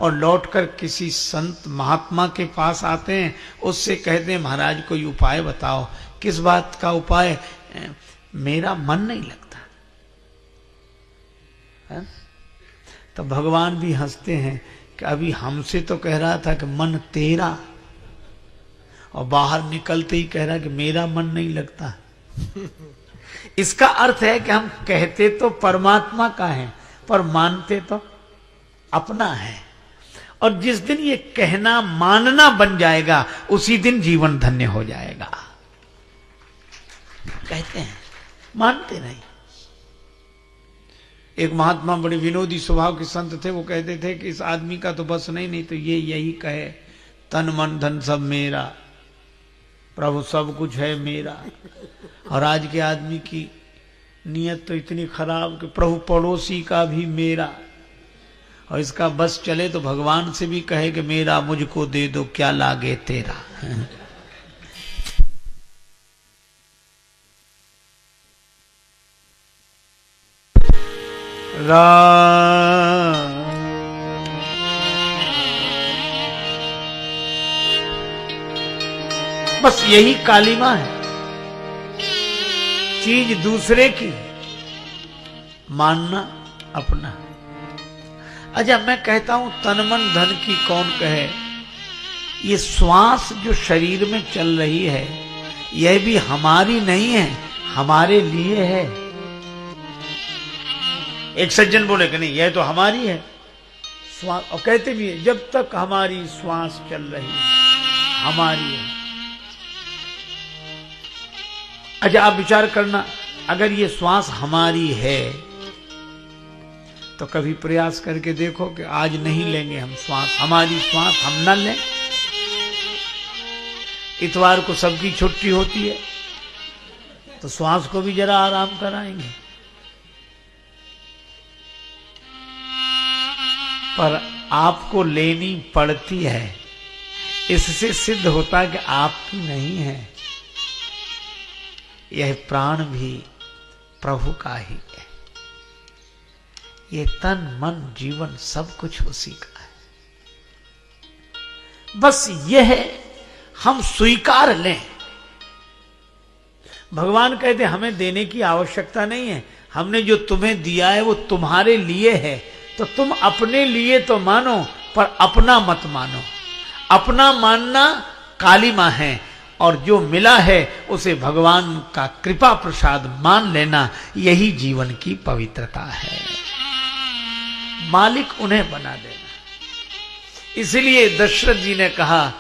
और लौटकर किसी संत महात्मा के पास आते हैं, उससे कहते हैं महाराज कोई उपाय बताओ। किस बात का उपाय? मेरा मन नहीं लगता है? तो भगवान भी हंसते हैं कि अभी हमसे तो कह रहा था कि मन तेरा, और बाहर निकलते ही कह रहा कि मेरा मन नहीं लगता। इसका अर्थ है कि हम कहते तो परमात्मा का है, पर मानते तो अपना है। और जिस दिन ये कहना मानना बन जाएगा, उसी दिन जीवन धन्य हो जाएगा। कहते हैं, मानते नहीं। एक महात्मा बड़े विनोदी स्वभाव के संत थे, वो कहते थे कि इस आदमी का तो बस नहीं तो ये यही कहे तन मन धन सब मेरा, प्रभु सब कुछ है मेरा। और आज के आदमी की नीयत तो इतनी खराब कि प्रभु पड़ोसी का भी मेरा, और इसका बस चले तो भगवान से भी कहे कि मेरा मुझको दे दो क्या लागे तेरा। बस यही कालिमा है, चीज दूसरे की, मानना अपना। अच्छा मैं कहता हूं तन मन धन की कौन कहे? ये श्वास जो शरीर में चल रही है, यह भी हमारी नहीं है, हमारे लिए है। एक सज्जन बोले कि नहीं यह तो हमारी है श्वास, और कहते भी है जब तक हमारी श्वास चल रही है हमारी है। अच्छा आप विचार करना, अगर ये श्वास हमारी है तो कभी प्रयास करके देखो कि आज नहीं लेंगे हम श्वास, हमारी श्वास हम न लें। इतवार को सबकी छुट्टी होती है तो श्वास को भी जरा आराम कराएंगे। पर आपको लेनी पड़ती है, इससे सिद्ध होता है कि आपकी नहीं है। यह प्राण भी प्रभु का ही है, ये तन मन जीवन सब कुछ उसी का है। बस यह हम स्वीकार लें। भगवान कहते हमें देने की आवश्यकता नहीं है, हमने जो तुम्हें दिया है वो तुम्हारे लिए है, तो तुम अपने लिए तो मानो पर अपना मत मानो। अपना मानना कालिमा है, और जो मिला है उसे भगवान का कृपा प्रसाद मान लेना, यही जीवन की पवित्रता है। मालिक उन्हें बना देना। इसलिए दशरथ जी ने कहा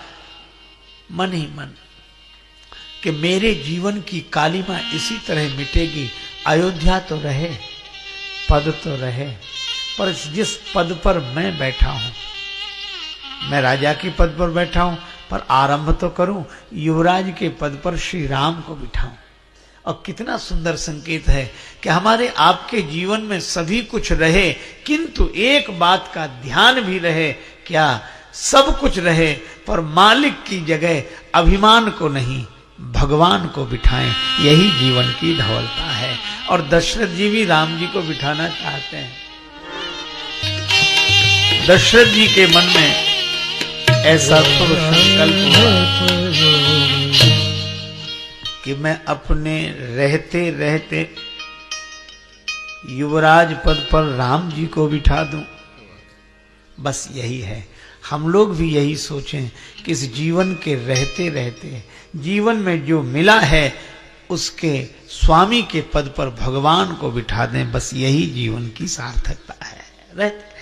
मन ही मन कि मेरे जीवन की कालिमा इसी तरह मिटेगी। अयोध्या तो रहे, पद तो रहे, पर जिस पद पर मैं बैठा हूं, मैं राजा के पद पर बैठा हूं, पर आरंभ तो करूं युवराज के पद पर श्री राम को बिठाऊं। और कितना सुंदर संकेत है कि हमारे आपके जीवन में सभी कुछ रहे, किंतु एक बात का ध्यान भी रहे, क्या? सब कुछ रहे पर मालिक की जगह अभिमान को नहीं भगवान को बिठाएं। यही जीवन की धवलता है। और दशरथ जी भी राम जी को बिठाना चाहते हैं। दशरथ जी के मन में ऐसा तो संकल्प हुआ कि मैं अपने रहते रहते युवराज पद पर राम जी को बिठा दूं। बस यही है, हम लोग भी यही सोचें कि इस जीवन के रहते रहते जीवन में जो मिला है उसके स्वामी के पद पर भगवान को बिठा दें। बस यही जीवन की सार्थकता है, रहते रहते।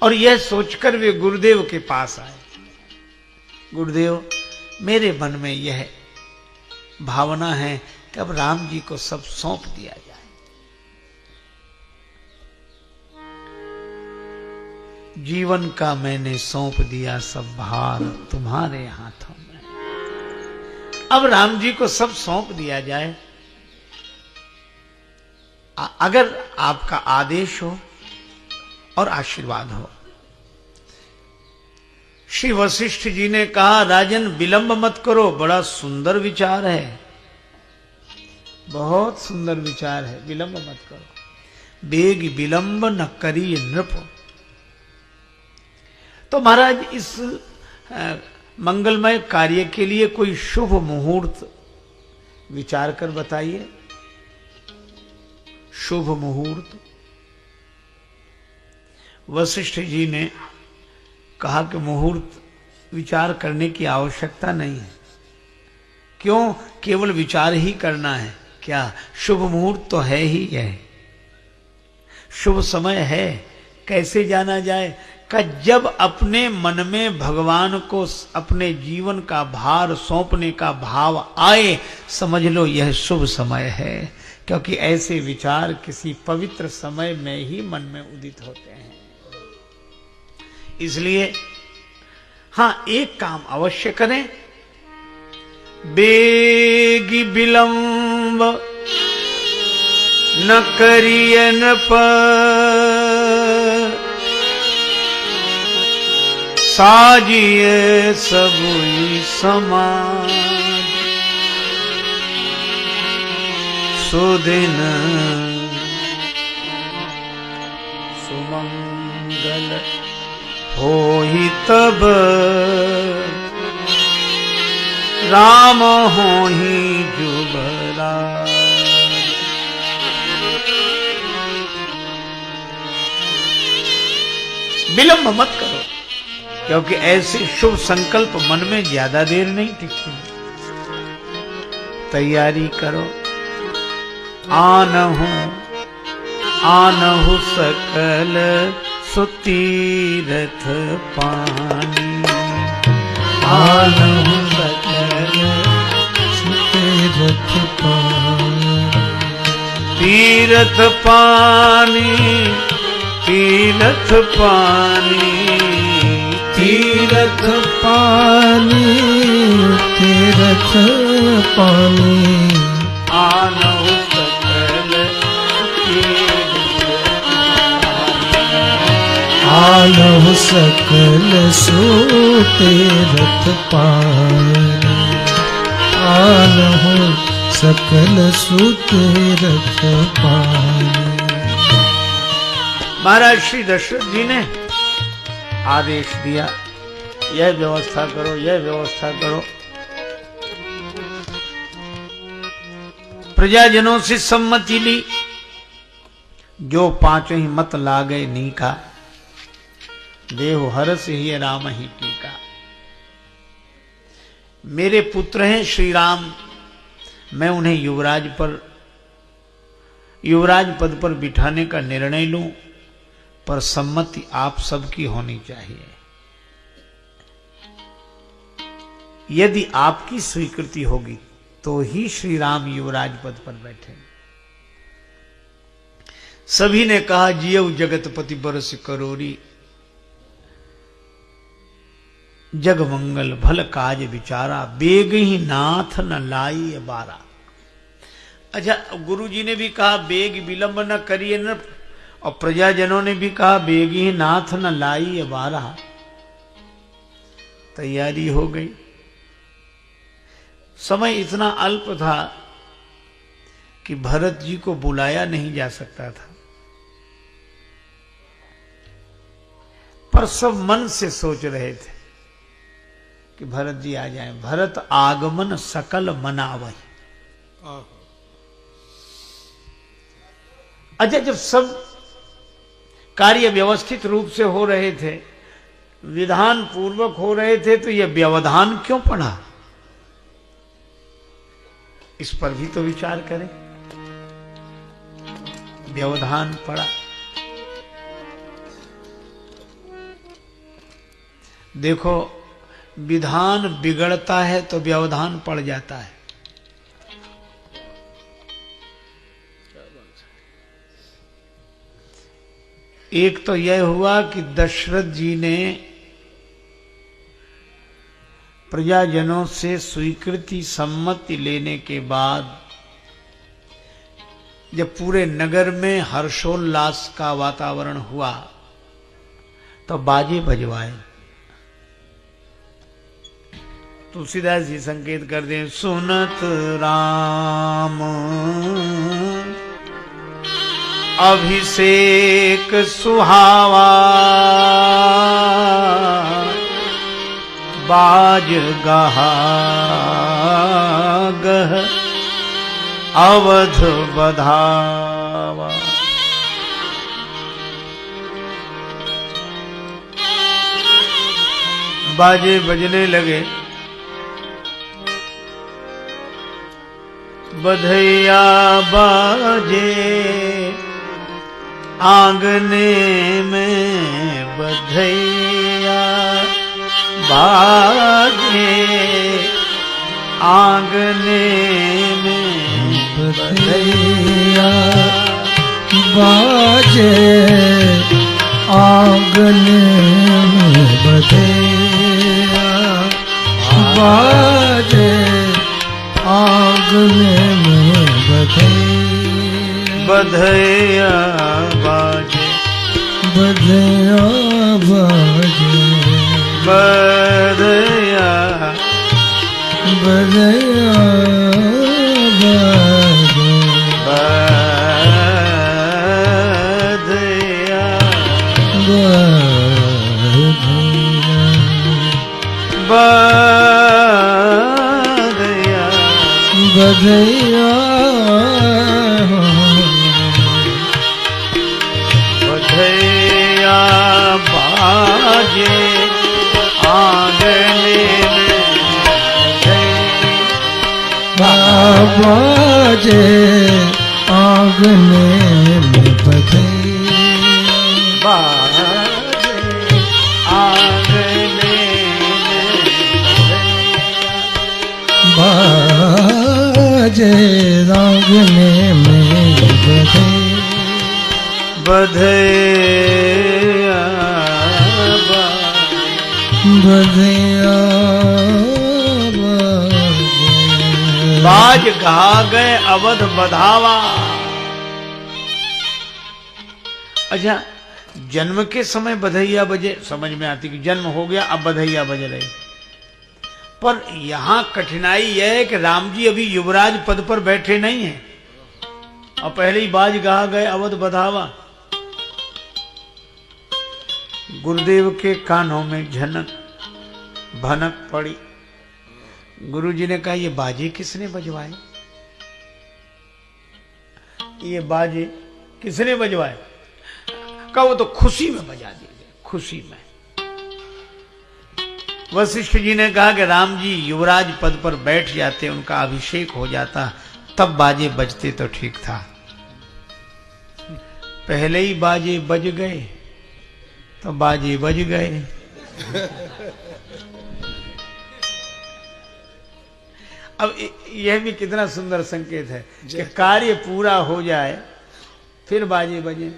और यह सोचकर वे गुरुदेव के पास आए। गुरुदेव, मेरे मन में यह भावना है कि अब राम जी को सब सौंप दिया जाए। जीवन का मैंने सौंप दिया सब भार तुम्हारे हाथों में। अब राम जी को सब सौंप दिया जाए। अगर आपका आदेश हो और आशीर्वाद हो। श्री वशिष्ठ जी ने कहा, राजन विलंब मत करो, बड़ा सुंदर विचार है, बहुत सुंदर विचार है, विलंब मत करो। बेग विलंब न करिए नृप। तो महाराज इस मंगलमय कार्य के लिए कोई शुभ मुहूर्त विचार कर बताइए। शुभ मुहूर्त। वशिष्ठ जी ने कहा कि मुहूर्त विचार करने की आवश्यकता नहीं है। क्यों? केवल विचार ही करना है। क्या शुभ मुहूर्त तो है ही है, शुभ समय है। कैसे जाना जाए? का जब अपने मन में भगवान को अपने जीवन का भार सौंपने का भाव आए, समझ लो यह शुभ समय है। क्योंकि ऐसे विचार किसी पवित्र समय में ही मन में उदित होते हैं। इसलिए हां, एक काम अवश्य करें। बेगी विलंब न करिए नृप, साजिए सबुई समाज, सुदिन सुमंगल होई तब, राम होई जुबराज। विलंब मत करो, क्योंकि ऐसे शुभ संकल्प मन में ज्यादा देर नहीं टिकती। तैयारी करो। आनहु सकल सुतीरथ पानी, आनहु सकल सुतीरथ पानी, तीरथ पानी, तीरथ पानी, तीरथ पानी, तीरथ पानी, आनहु सकल आनहु सकल सुतीरथ पानी, आनहु सकल सुतीरथ पानी। महाराज श्री दशरथ जी ने आदेश दिया, यह व्यवस्था करो, यह व्यवस्था करो। प्रजाजनों से सम्मति ली। जो पांचों ही मत लागे नीका, देव हरस ही राम ही टीका। मेरे पुत्र हैं श्री राम, मैं उन्हें युवराज पद पर बिठाने का निर्णय लूं, पर सम्मति आप सबकी होनी चाहिए। यदि आपकी स्वीकृति होगी तो ही श्री राम युवराज पद पर बैठे। सभी ने कहा, जियऊ जगतपति बरस करोरी, जग मंगल भल काज विचारा, बेग ही नाथ न लाई बारा। अच्छा, गुरु जी ने भी कहा बेग विलंब न करिए न, और प्रजाजनों ने भी कहा बेग ही नाथ न लाई बारा। तैयारी हो गई। समय इतना अल्प था कि भरत जी को बुलाया नहीं जा सकता था, पर सब मन से सोच रहे थे कि भरत जी आ जाएं। भरत आगमन सकल मनावहि। अच्छा, जब सब कार्य व्यवस्थित रूप से हो रहे थे, विधान पूर्वक हो रहे थे, तो यह व्यवधान क्यों पड़ा? इस पर भी तो विचार करें। व्यवधान पड़ा। देखो, विधान बिगड़ता है तो व्यवधान पड़ जाता है। एक तो यह हुआ कि दशरथ जी ने प्रजाजनों से स्वीकृति सम्मति लेने के बाद जब पूरे नगर में हर्षोल्लास का वातावरण हुआ तो बाजे बजवाए। तुलसीदास जी संकेत कर दें, सुनत राम अभिषेक सुहावा, बाज गहा गह अवध बधावा। बाजे बजने लगे, बधैया बाजे आंगने में, बधैया बाजे आंगने में, बधैया बाजे आंगने में, बधैया बाजे आंगने में, बधैया बाजे, बधैया बाजे, बधैया बधैया बाजे, बधैया बधैया बधैया बाजे आंगने में, बाजे आंगने में, बधैया बाजे आंगने में, बाजे आंगने में, बधैया बधैया बाज गा गए अवध बधावा। अच्छा, जन्म के समय बधैया बजे समझ में आती कि जन्म हो गया अब बधैया बज रही, पर यहां कठिनाई यह है कि राम जी अभी युवराज पद पर बैठे नहीं हैं और पहले ही बाज गा गए अवध बधावा। गुरुदेव के कानों में झनक भनक पड़ी। गुरुजी ने कहा, ये बाजे किसने बजवाए? ये बाजे किसने बजवाए? कहा वो तो खुशी में बजा दिए गए, खुशी में। वशिष्ठ जी ने कहा कि राम जी युवराज पद पर बैठ जाते, उनका अभिषेक हो जाता, तब बाजे बजते तो ठीक था। पहले ही बाजे बज गए तो बाजे बज गए। अब यह भी कितना सुंदर संकेत है कि कार्य पूरा हो जाए फिर बाजे बजे।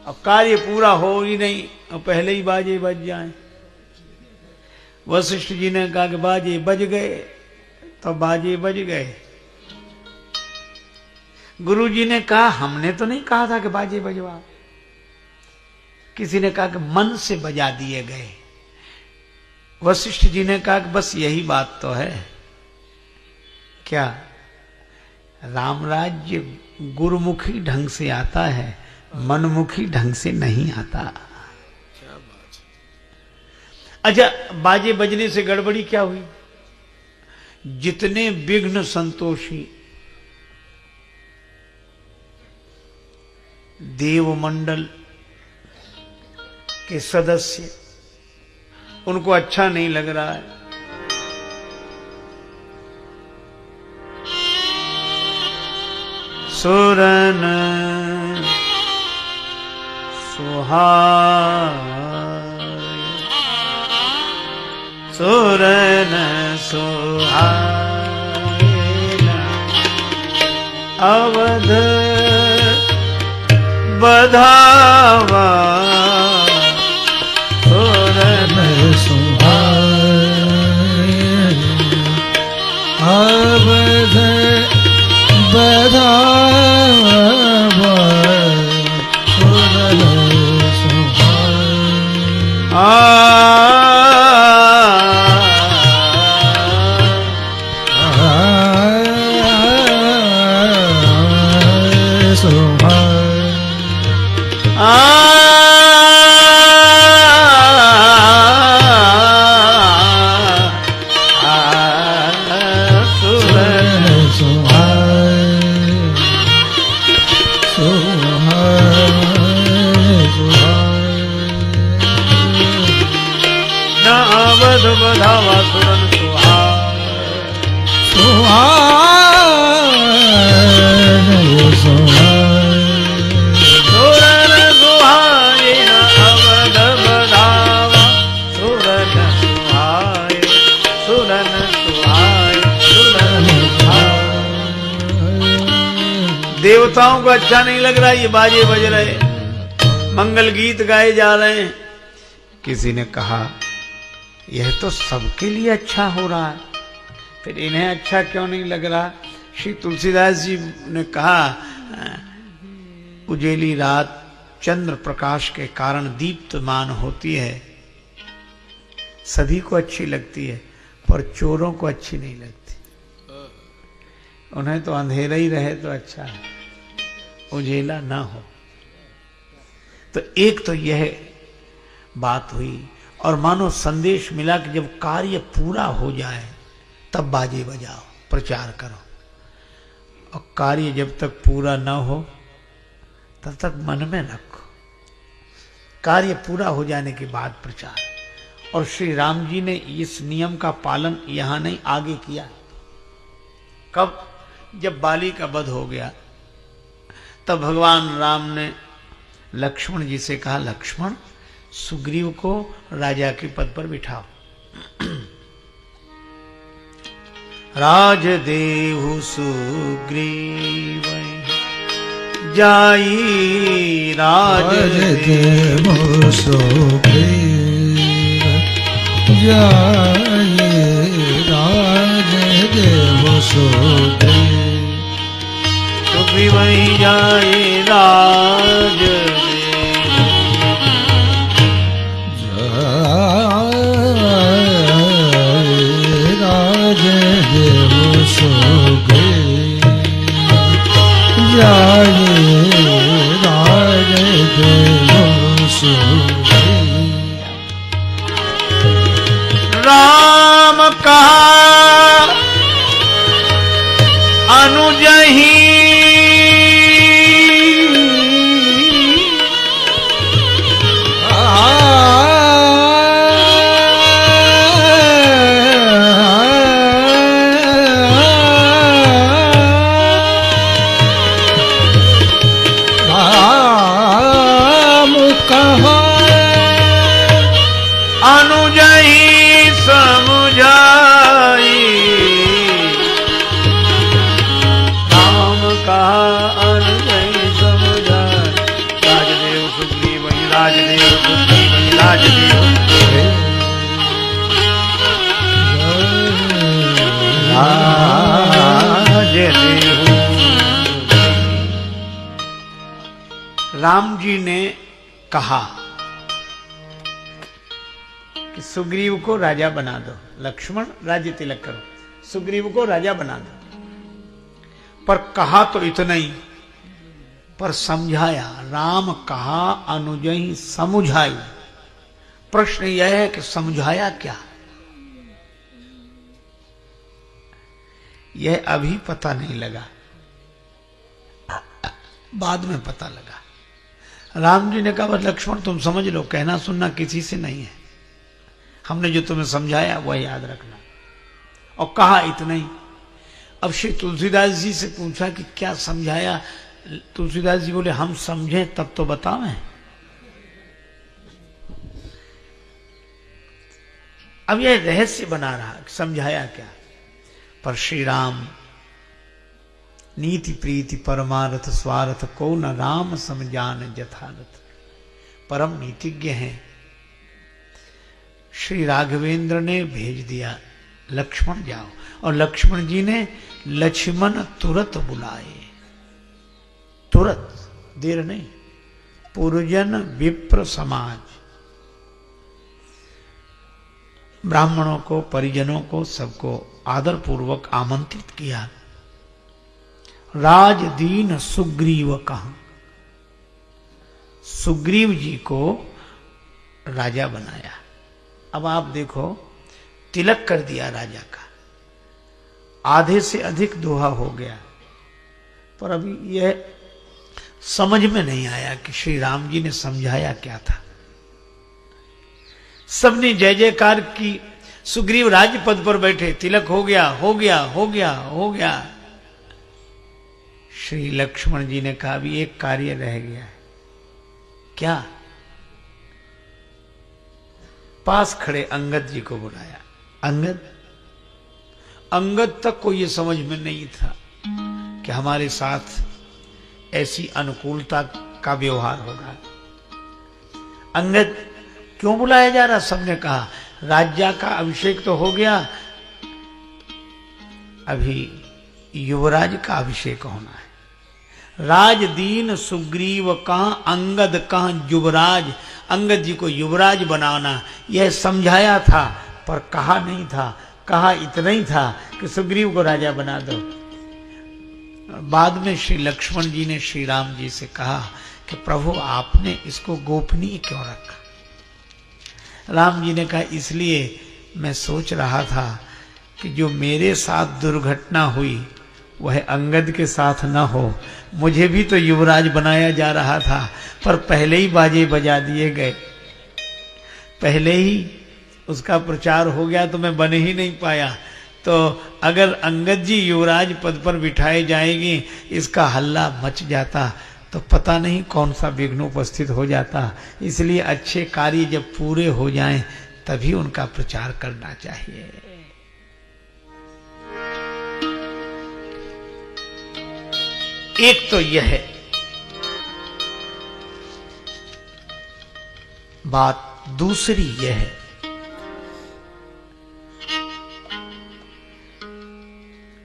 अब कार्य पूरा हो ही नहीं और पहले ही बाजे बज जाए। वशिष्ठ जी ने कहा कि बाजे बज गए तो बाजे बज गए। गुरु जी ने कहा, हमने तो नहीं कहा था कि बाजे बजवा। किसी ने कहा कि मन से बजा दिए गए। वशिष्ठ जी ने कहा कि बस यही बात तो है। क्या राम राज्य गुरुमुखी ढंग से आता है, मनमुखी ढंग से नहीं आता। अच्छा, बाजे बजने से गड़बड़ी क्या हुई? जितने विघ्न संतोषी देवमंडल के सदस्य, उनको अच्छा नहीं लग रहा है। सुरन सुहाय, सुरन सुहाय, अवध बधावा सुरन अवध बधावा सुरन बधावा सुरन सुरन सुहाए अवध बधावा सुरन सुहाए सुरन सुहाए सुरन सुहाए। देवताओं को अच्छा नहीं लग रहा, ये बाजे बज रहे, मंगल गीत गाए जा रहे हैं। किसी ने कहा यह तो सबके लिए अच्छा हो रहा है, फिर इन्हें अच्छा क्यों नहीं लग रहा? श्री तुलसीदास जी ने कहा उजेली रात चंद्र प्रकाश के कारण दीप्तमान होती है, सभी को अच्छी लगती है, पर चोरों को अच्छी नहीं लगती। उन्हें तो अंधेरा ही रहे तो अच्छा है, उजेला ना हो। तो एक तो यह बात हुई, और मानो संदेश मिला कि जब कार्य पूरा हो जाए तब बाजे बजाओ, प्रचार करो, और कार्य जब तक पूरा न हो तब तक मन में रखो, कार्य पूरा हो जाने के बाद प्रचार। और श्री राम जी ने इस नियम का पालन यहां नहीं आगे किया। कब? जब बाली का वध हो गया तब भगवान राम ने लक्ष्मण जी से कहा, लक्ष्मण सुग्रीव को राजा के पद पर बिठाओ। राज देहु सुग्रीव जाई राज देहु सुग्रीव जाई राज देहु सुग्रीव जाई राज राम कहा अनुजही राम जी ने कहा कि सुग्रीव को राजा बना दो, लक्ष्मण राज्य तिलक करो, सुग्रीव को राजा बना दो। पर कहा तो इतना ही, पर समझाया। राम कहा अनुजही समुझाई। प्रश्न यह है कि समझाया क्या? यह अभी पता नहीं लगा, बाद में पता लगा। राम जी ने कहा बस लक्ष्मण तुम समझ लो, कहना सुनना किसी से नहीं है, हमने जो तुम्हें समझाया वह याद रखना। और कहा इतना ही। अब श्री तुलसीदास जी से पूछा कि क्या समझाया? तुलसीदास जी बोले हम समझें तब तो बतावें। अब यह रहस्य बना रहा समझाया क्या। पर श्री राम नीति प्रीति परमार्थ स्वार्थ को न राम समझान यथार्थ। परम नीतिज्ञ हैं। श्री राघवेंद्र ने भेज दिया लक्ष्मण जाओ, और लक्ष्मण जी ने लक्ष्मण तुरंत बुलाए, तुरंत, देर नहीं। पुरजन विप्र समाज, ब्राह्मणों को, परिजनों को, सबको आदर पूर्वक आमंत्रित किया। राजदीन सुग्रीव कहा, सुग्रीव जी को राजा बनाया। अब आप देखो, तिलक कर दिया राजा का, आधे से अधिक दोहा हो गया, पर अभी यह समझ में नहीं आया कि श्री राम जी ने समझाया क्या था। सबने जय जयकार की। सुग्रीव राजपद पर बैठे, तिलक हो गया, हो गया, हो गया, हो गया। श्री लक्ष्मण जी ने कहा अभी एक कार्य रह गया है। क्या? पास खड़े अंगद जी को बुलाया। अंगद तक को यह समझ में नहीं था कि हमारे साथ ऐसी अनुकूलता का व्यवहार होगा। अंगद क्यों बुलाया जा रहा? सबने कहा राज्य का अभिषेक तो हो गया, अभी युवराज का अभिषेक होना है। राजदीन सुग्रीव कहां, अंगद कहां युवराज। अंगद जी को युवराज बनाना यह समझाया था, पर कहा नहीं था। कहा इतना ही था कि सुग्रीव को राजा बना दो। बाद में श्री लक्ष्मण जी ने श्री राम जी से कहा कि प्रभु आपने इसको गोपनीय क्यों रखा? राम जी ने कहा इसलिए मैं सोच रहा था कि जो मेरे साथ दुर्घटना हुई वह अंगद के साथ न हो। मुझे भी तो युवराज बनाया जा रहा था, पर पहले ही बाजे बजा दिए गए, पहले ही उसका प्रचार हो गया तो मैं बन ही नहीं पाया। तो अगर अंगद जी युवराज पद पर बिठाए जाएंगे, इसका हल्ला मच जाता तो पता नहीं कौन सा विघ्न उपस्थित हो जाता। इसलिए अच्छे कार्य जब पूरे हो जाएं तभी उनका प्रचार करना चाहिए। एक तो यह है बात। दूसरी यह है,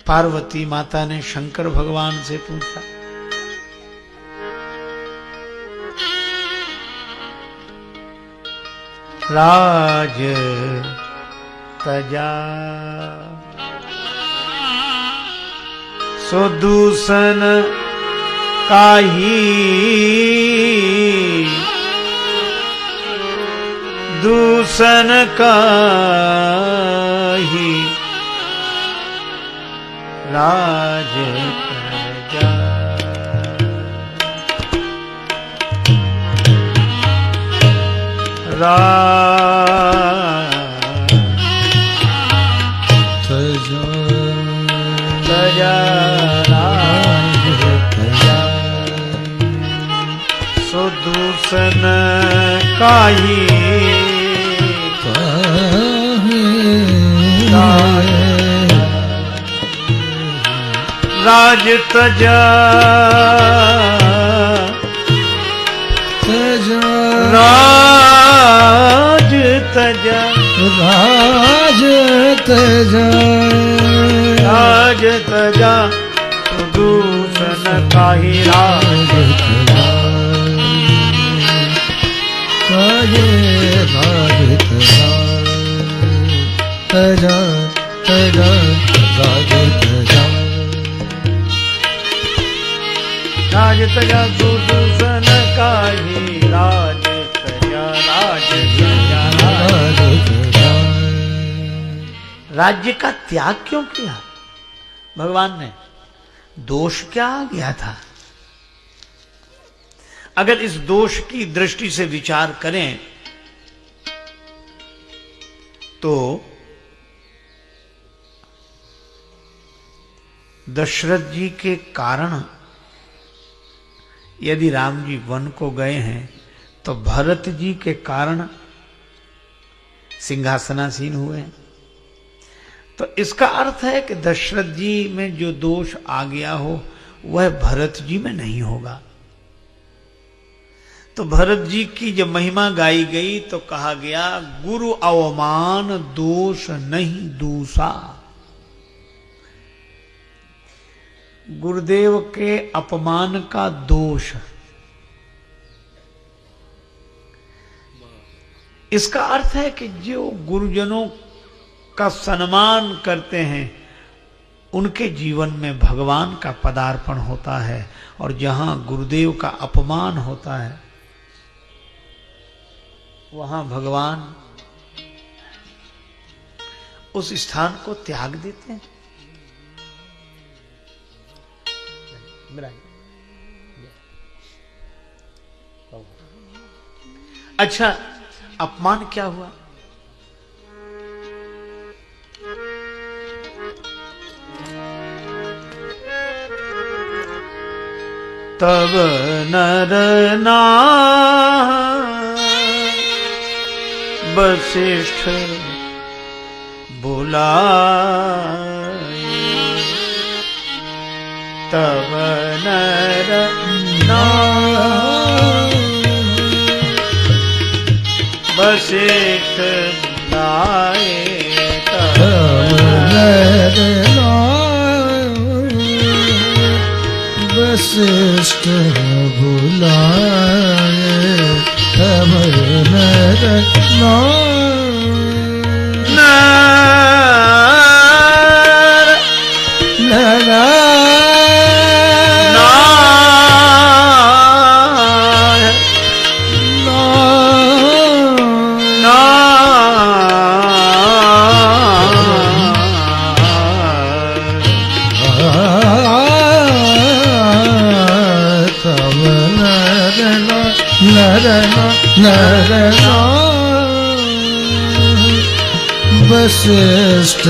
पार्वती माता ने शंकर भगवान से पूछा, राज तजा सो दूषण काहि, दूषण काहि राज तजा। सो दूषण काहि राज तजा, राज तजा, राज तजा, राज तजा दूषण काहि राज तजा, राज तजा, तजा तजा राज तजा, राज तजा दूषण काहि राज तजा, राज तजा, राज तजा। राज्य का त्याग क्यों किया भगवान ने? दोष क्या आ गया था? अगर इस दोष की दृष्टि से विचार करें तो दशरथ जी के कारण यदि राम जी वन को गए हैं तो भरत जी के कारण सिंहासनासीन हुए हैं। तो इसका अर्थ है कि दशरथ जी में जो दोष आ गया हो वह भरत जी में नहीं होगा। तो भरत जी की जब महिमा गाई गई तो कहा गया, गुरु अवमान दोष नहीं दूसा। गुरुदेव के अपमान का दोष, इसका अर्थ है कि जो गुरुजनों का सम्मान करते हैं उनके जीवन में भगवान का पदार्पण होता है, और जहां गुरुदेव का अपमान होता है वहां भगवान उस स्थान को त्याग देते हैं। अच्छा, अपमान क्या हुआ? तब नर नार वशिष्ठ बुलाए, तब नर नार वशिष्ठ बुलाए, तब नर वशिष्ठ बुलाए, तब नर वशिष्ठ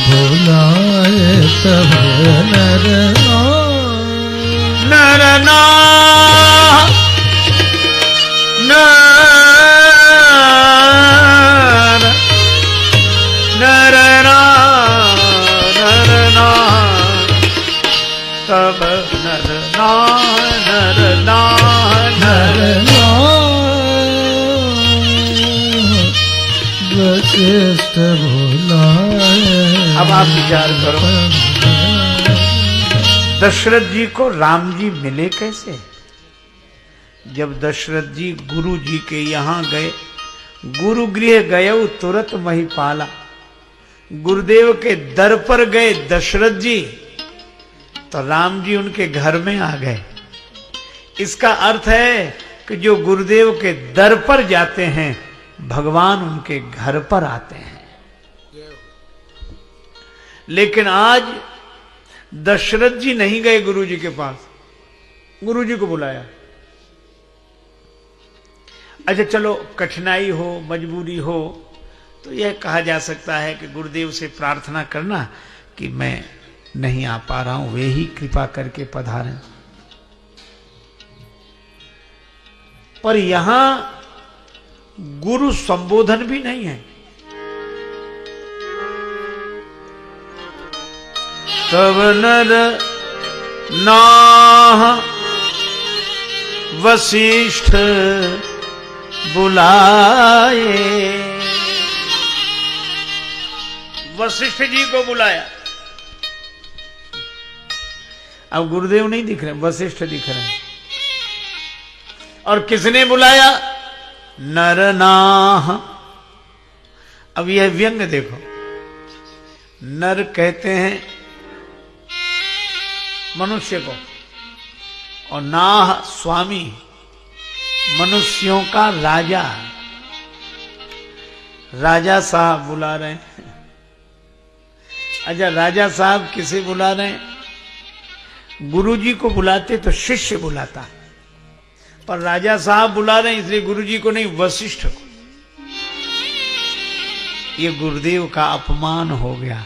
बुलाए, तब नर तब वशिष्ठ बुलाए। अब आप विचार करो, दशरथ जी को राम जी मिले कैसे? जब दशरथ जी गुरु जी के यहां गए, गुरु गृह गए तुरंत महिपाला, गुरुदेव के दर पर गए दशरथ जी, तो राम जी उनके घर में आ गए। इसका अर्थ है कि जो गुरुदेव के दर पर जाते हैं भगवान उनके घर पर आते हैं। लेकिन आज दशरथ जी नहीं गए गुरु जी के पास, गुरु जी को बुलाया। अच्छा चलो, कठिनाई हो, मजबूरी हो तो यह कहा जा सकता है कि गुरुदेव से प्रार्थना करना कि मैं नहीं आ पा रहा हूं, वे ही कृपा करके पधारें। पर यहां गुरु संबोधन भी नहीं है। तब नर नाह वशिष्ठ बुलाए, वशिष्ठ जी को बुलाया। अब गुरुदेव नहीं दिख रहे, वशिष्ठ दिख रहे हैं। और किसने बुलाया? नरनाह। अब यह व्यंग देखो, नर कहते हैं मनुष्य को, और नाह स्वामी, मनुष्यों का राजा। राजा साहब बुला रहे हैं। अच्छा, राजा साहब किसे बुला रहे हैं? गुरुजी को बुलाते तो शिष्य बुलाता, पर राजा साहब बुला रहे हैं इसलिए गुरुजी को नहीं, वशिष्ठ को। ये गुरुदेव का अपमान हो गया।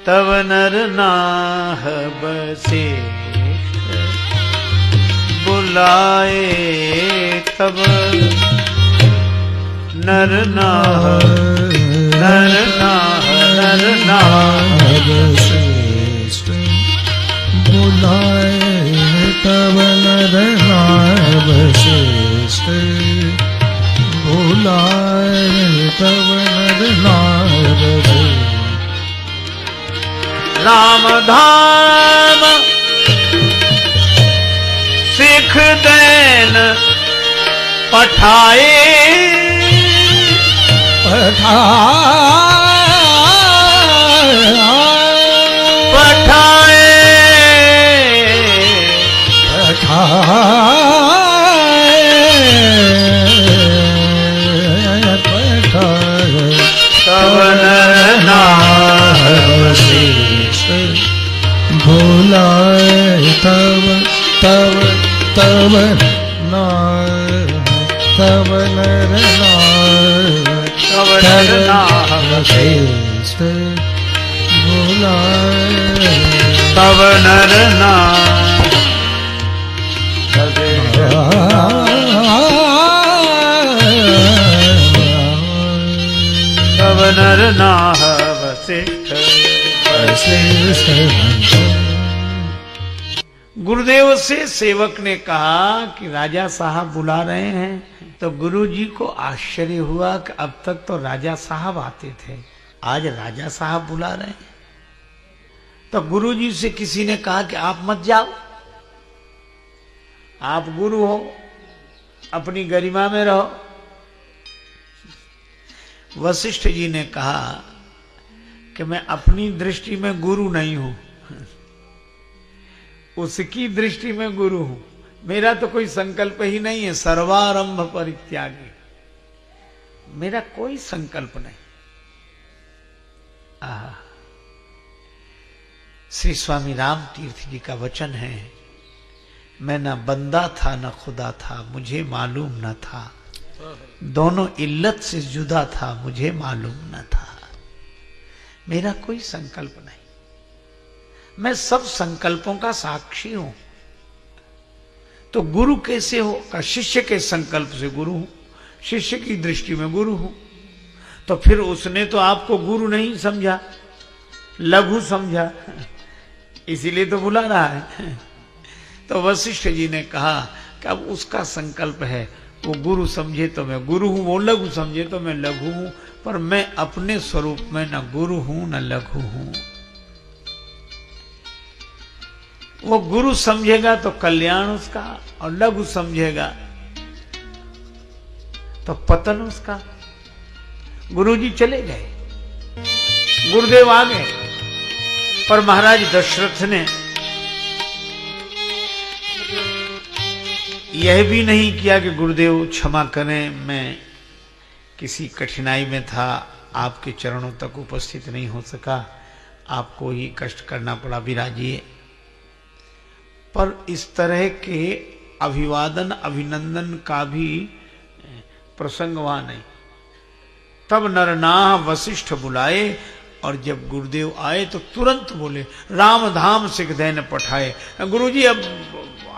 तब नर नाह वशिष्ठ बुलाए, तब नर नाह, नर नाह, नर नाह बुलाए तब नर नार वशिष्ठ बुलाए तब नर नार राम धाम सिख देन पठाए भुलाए तब तब तब नार तब नर नार वशिष्ठ भुलाए तब नर तब नर नाह वशिष्ठ गुरुदेव से सेवक ने कहा कि राजा साहब बुला रहे हैं। तो गुरुजी को आश्चर्य हुआ कि अब तक तो राजा साहब आते थे, आज राजा साहब बुला रहे हैं। तो गुरुजी से किसी ने कहा कि आप मत जाओ, आप गुरु हो, अपनी गरिमा में रहो। वशिष्ठ जी ने कहा कि मैं अपनी दृष्टि में गुरु नहीं हूं, उसकी दृष्टि में गुरु हूं। मेरा तो कोई संकल्प ही नहीं है, सर्वारंभ परित्यागी, मेरा कोई संकल्प नहीं। श्री स्वामी राम तीर्थ जी का वचन है, मैं न बंदा था न खुदा था, मुझे मालूम न था, दोनों इल्लत से जुदा था, मुझे मालूम न था। मेरा कोई संकल्प नहीं, मैं सब संकल्पों का साक्षी हूं। तो गुरु कैसे हो? का शिष्य के संकल्प से गुरु हूं, शिष्य की दृष्टि में गुरु हूं। तो फिर उसने तो आपको गुरु नहीं समझा, लघु समझा, इसीलिए तो बुला रहा है। तो वशिष्ठ जी ने कहा कि अब उसका संकल्प है, वो गुरु समझे तो मैं गुरु हूं, वो लघु समझे तो मैं लघु हूं, पर मैं अपने स्वरूप में न गुरु हूं न लघु हूं। वो गुरु समझेगा तो कल्याण उसका, और लघु समझेगा तो पतन उसका। गुरुजी चले गए, गुरुदेव आ गए, पर महाराज दशरथ ने यह भी नहीं किया कि गुरुदेव क्षमा करें, मैं किसी कठिनाई में था, आपके चरणों तक उपस्थित नहीं हो सका, आपको ही कष्ट करना पड़ा, विराजिए। पर इस तरह के अभिवादन अभिनंदन का भी प्रसंग वहां नहीं। तब नरनाह वशिष्ठ बुलाए, और जब गुरुदेव आए तो तुरंत बोले, राम धाम सिख देन पठाए। गुरुजी अब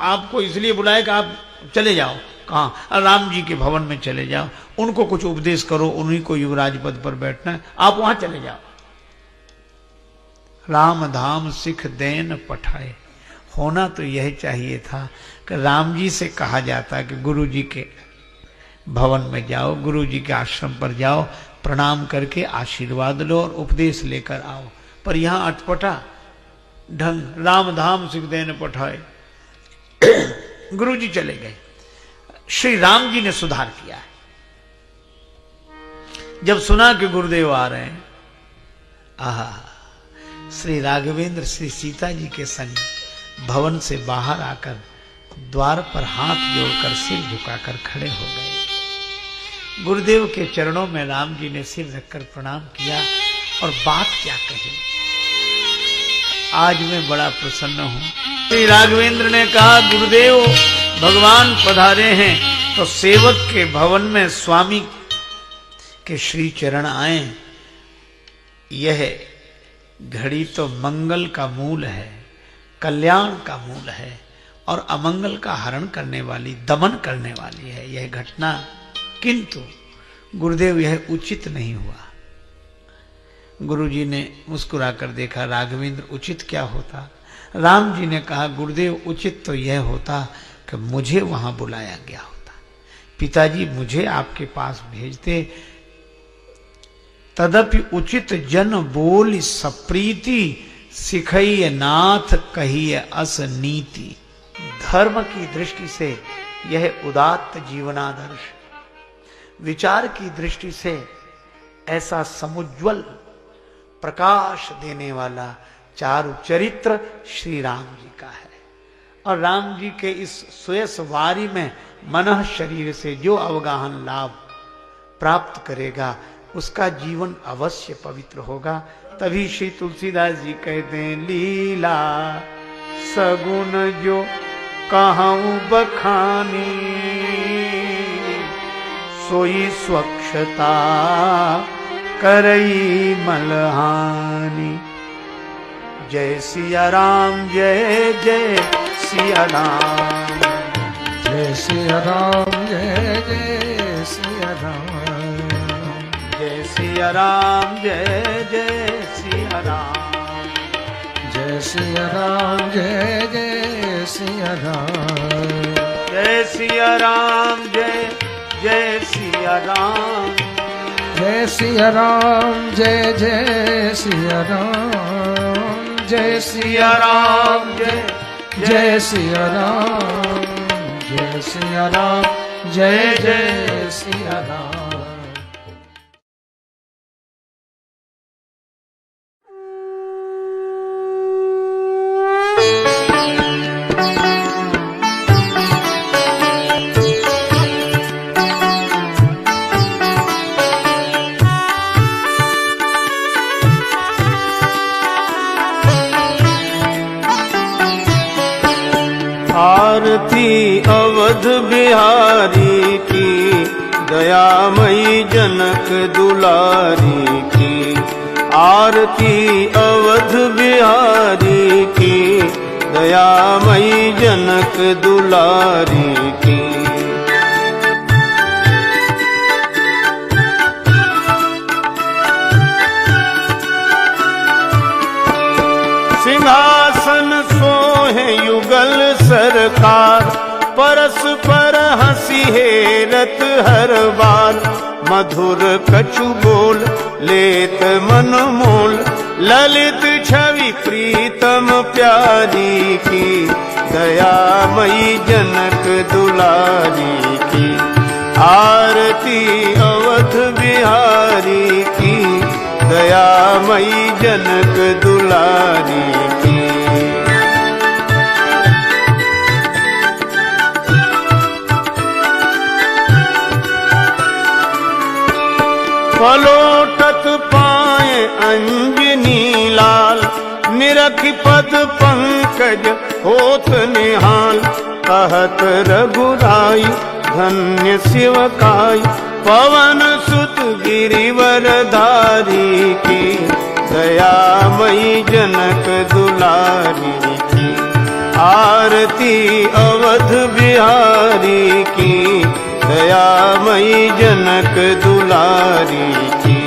आपको इसलिए बुलाए कि आप चले जाओ। कहाँ? राम जी के भवन में चले जाओ, उनको कुछ उपदेश करो, उन्हीं को युवराज पद पर बैठना है, आप वहां चले जाओ। राम धाम सिख देन पठाए। होना तो यह चाहिए था कि राम जी से कहा जाता कि गुरु जी के भवन में जाओ, गुरु जी के आश्रम पर जाओ, प्रणाम करके आशीर्वाद लो और उपदेश लेकर आओ। पर यहां अटपटा ढंग, राम धाम सिख देन पठाए। गुरु जी चले गए, श्री राम जी ने सुधार किया है। जब सुना कि गुरुदेव आ रहे हैं, आहा, श्री राघवेंद्र श्री सीता जी के संग भवन से बाहर आकर द्वार पर हाथ जोड़कर सिर झुकाकर खड़े हो गए। गुरुदेव के चरणों में राम जी ने सिर रखकर प्रणाम किया, और बात क्या कही, आज मैं बड़ा प्रसन्न हूं। श्री राघवेंद्र ने कहा, गुरुदेव भगवान पधारे हैं तो सेवक के भवन में स्वामी के श्री चरण आए। यह घड़ी तो मंगल का मूल है, कल्याण का मूल है, और अमंगल का हरण करने वाली, दमन करने वाली है यह घटना। किंतु गुरुदेव यह उचित नहीं हुआ। गुरुजी ने मुस्कुराकर देखा, राघवेंद्र उचित क्या होता? राम जी ने कहा, गुरुदेव उचित तो यह होता कि मुझे वहां बुलाया गया होता, पिताजी मुझे आपके पास भेजते। तदपि उचित जन बोल सप्रीति, सिखइय नाथ कहिए अस नीति। धर्म की दृष्टि से यह उदात्त जीवनादर्श, विचार की दृष्टि से ऐसा समुज्वल प्रकाश देने वाला चारु चरित्र श्री राम जी का है। और राम जी के इस सुयस वारी में मनः शरीर से जो अवगाहन लाभ प्राप्त करेगा उसका जीवन अवश्य पवित्र होगा। तभी श्री तुलसीदास जी कहते हैं, लीला सगुन जो कहूं बखानी, सोई स्वच्छता करई मलहानी। जय सिया राम, जय जय सिया राम, जय सिया राम, जय जय सिया राम, जय सिया राम, जय जय सिया राम, जय सिया राम, जय जय सिया राम, जय सिया राम, जय जय सिया राम, जय सिया राम, जय जय सिया राम, जय सिया राम, जय जय सिया राम, जय सिया राम, जय जय सिया राम। आरती अवध बिहारी की, दयामयी जनक दुलारी की। आरती अवध बिहारी की, दयामयी जनक दुलारी की। सिंहासन सोहे युगल सरकार, परस्पर हंसी हेरत हर बार। मधुर कछु बोल लेत मन मोल, ललित छवि प्रीतम प्यारी की। दयामयी जनक दुलारी की, आरती अवध बिहारी की। दयामयी जनक दुलारी की। पलोटत पाए अंजनी लाल, निरख पद पंकज होत निहाल। कहत रघुराई धन्य शिवकाई, पवन सुत गिरिवर धारी की। दयामयी जनक दुलारी की, आरती अवध बिहारी की। दयामयी जनक दुलारी की।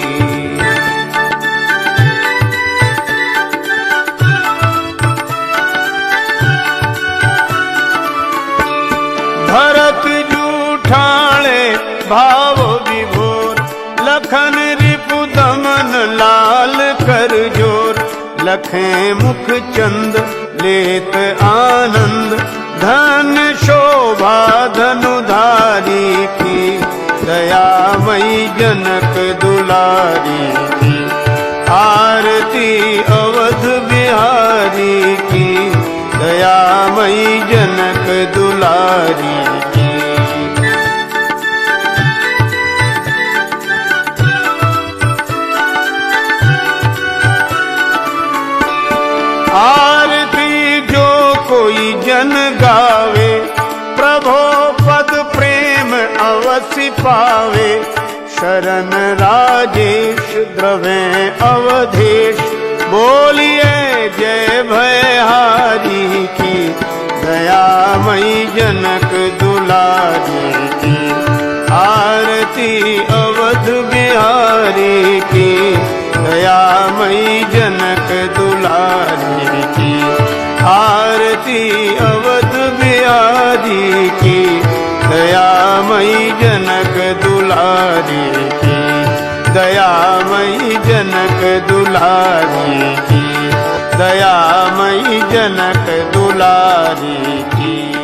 भरत जूठाले भाव विभोर, लखन रिपु दमन लाल कर जोर। लखें मुख चंद लेत आनंद, धन शोभा धनुधारी की। दयामयी जनक दुलारी की, आरती अवध बिहारी की। दयामयी जनक दुलारी की। आरती जो कोई जन गावे, प्रभो पद प्रेम अवश्य पावे। शरण राजेश द्रवे अवधेश, बोलिए जय भयहारी की। दयामयी जनक दुलारी की, आरती अवध बिहारी की। दयामयी जनक दुलारी की, दयामयी जनक दुलारी की, दयामयी जनक दुलारी की, दयामयी जनक दुलारी की।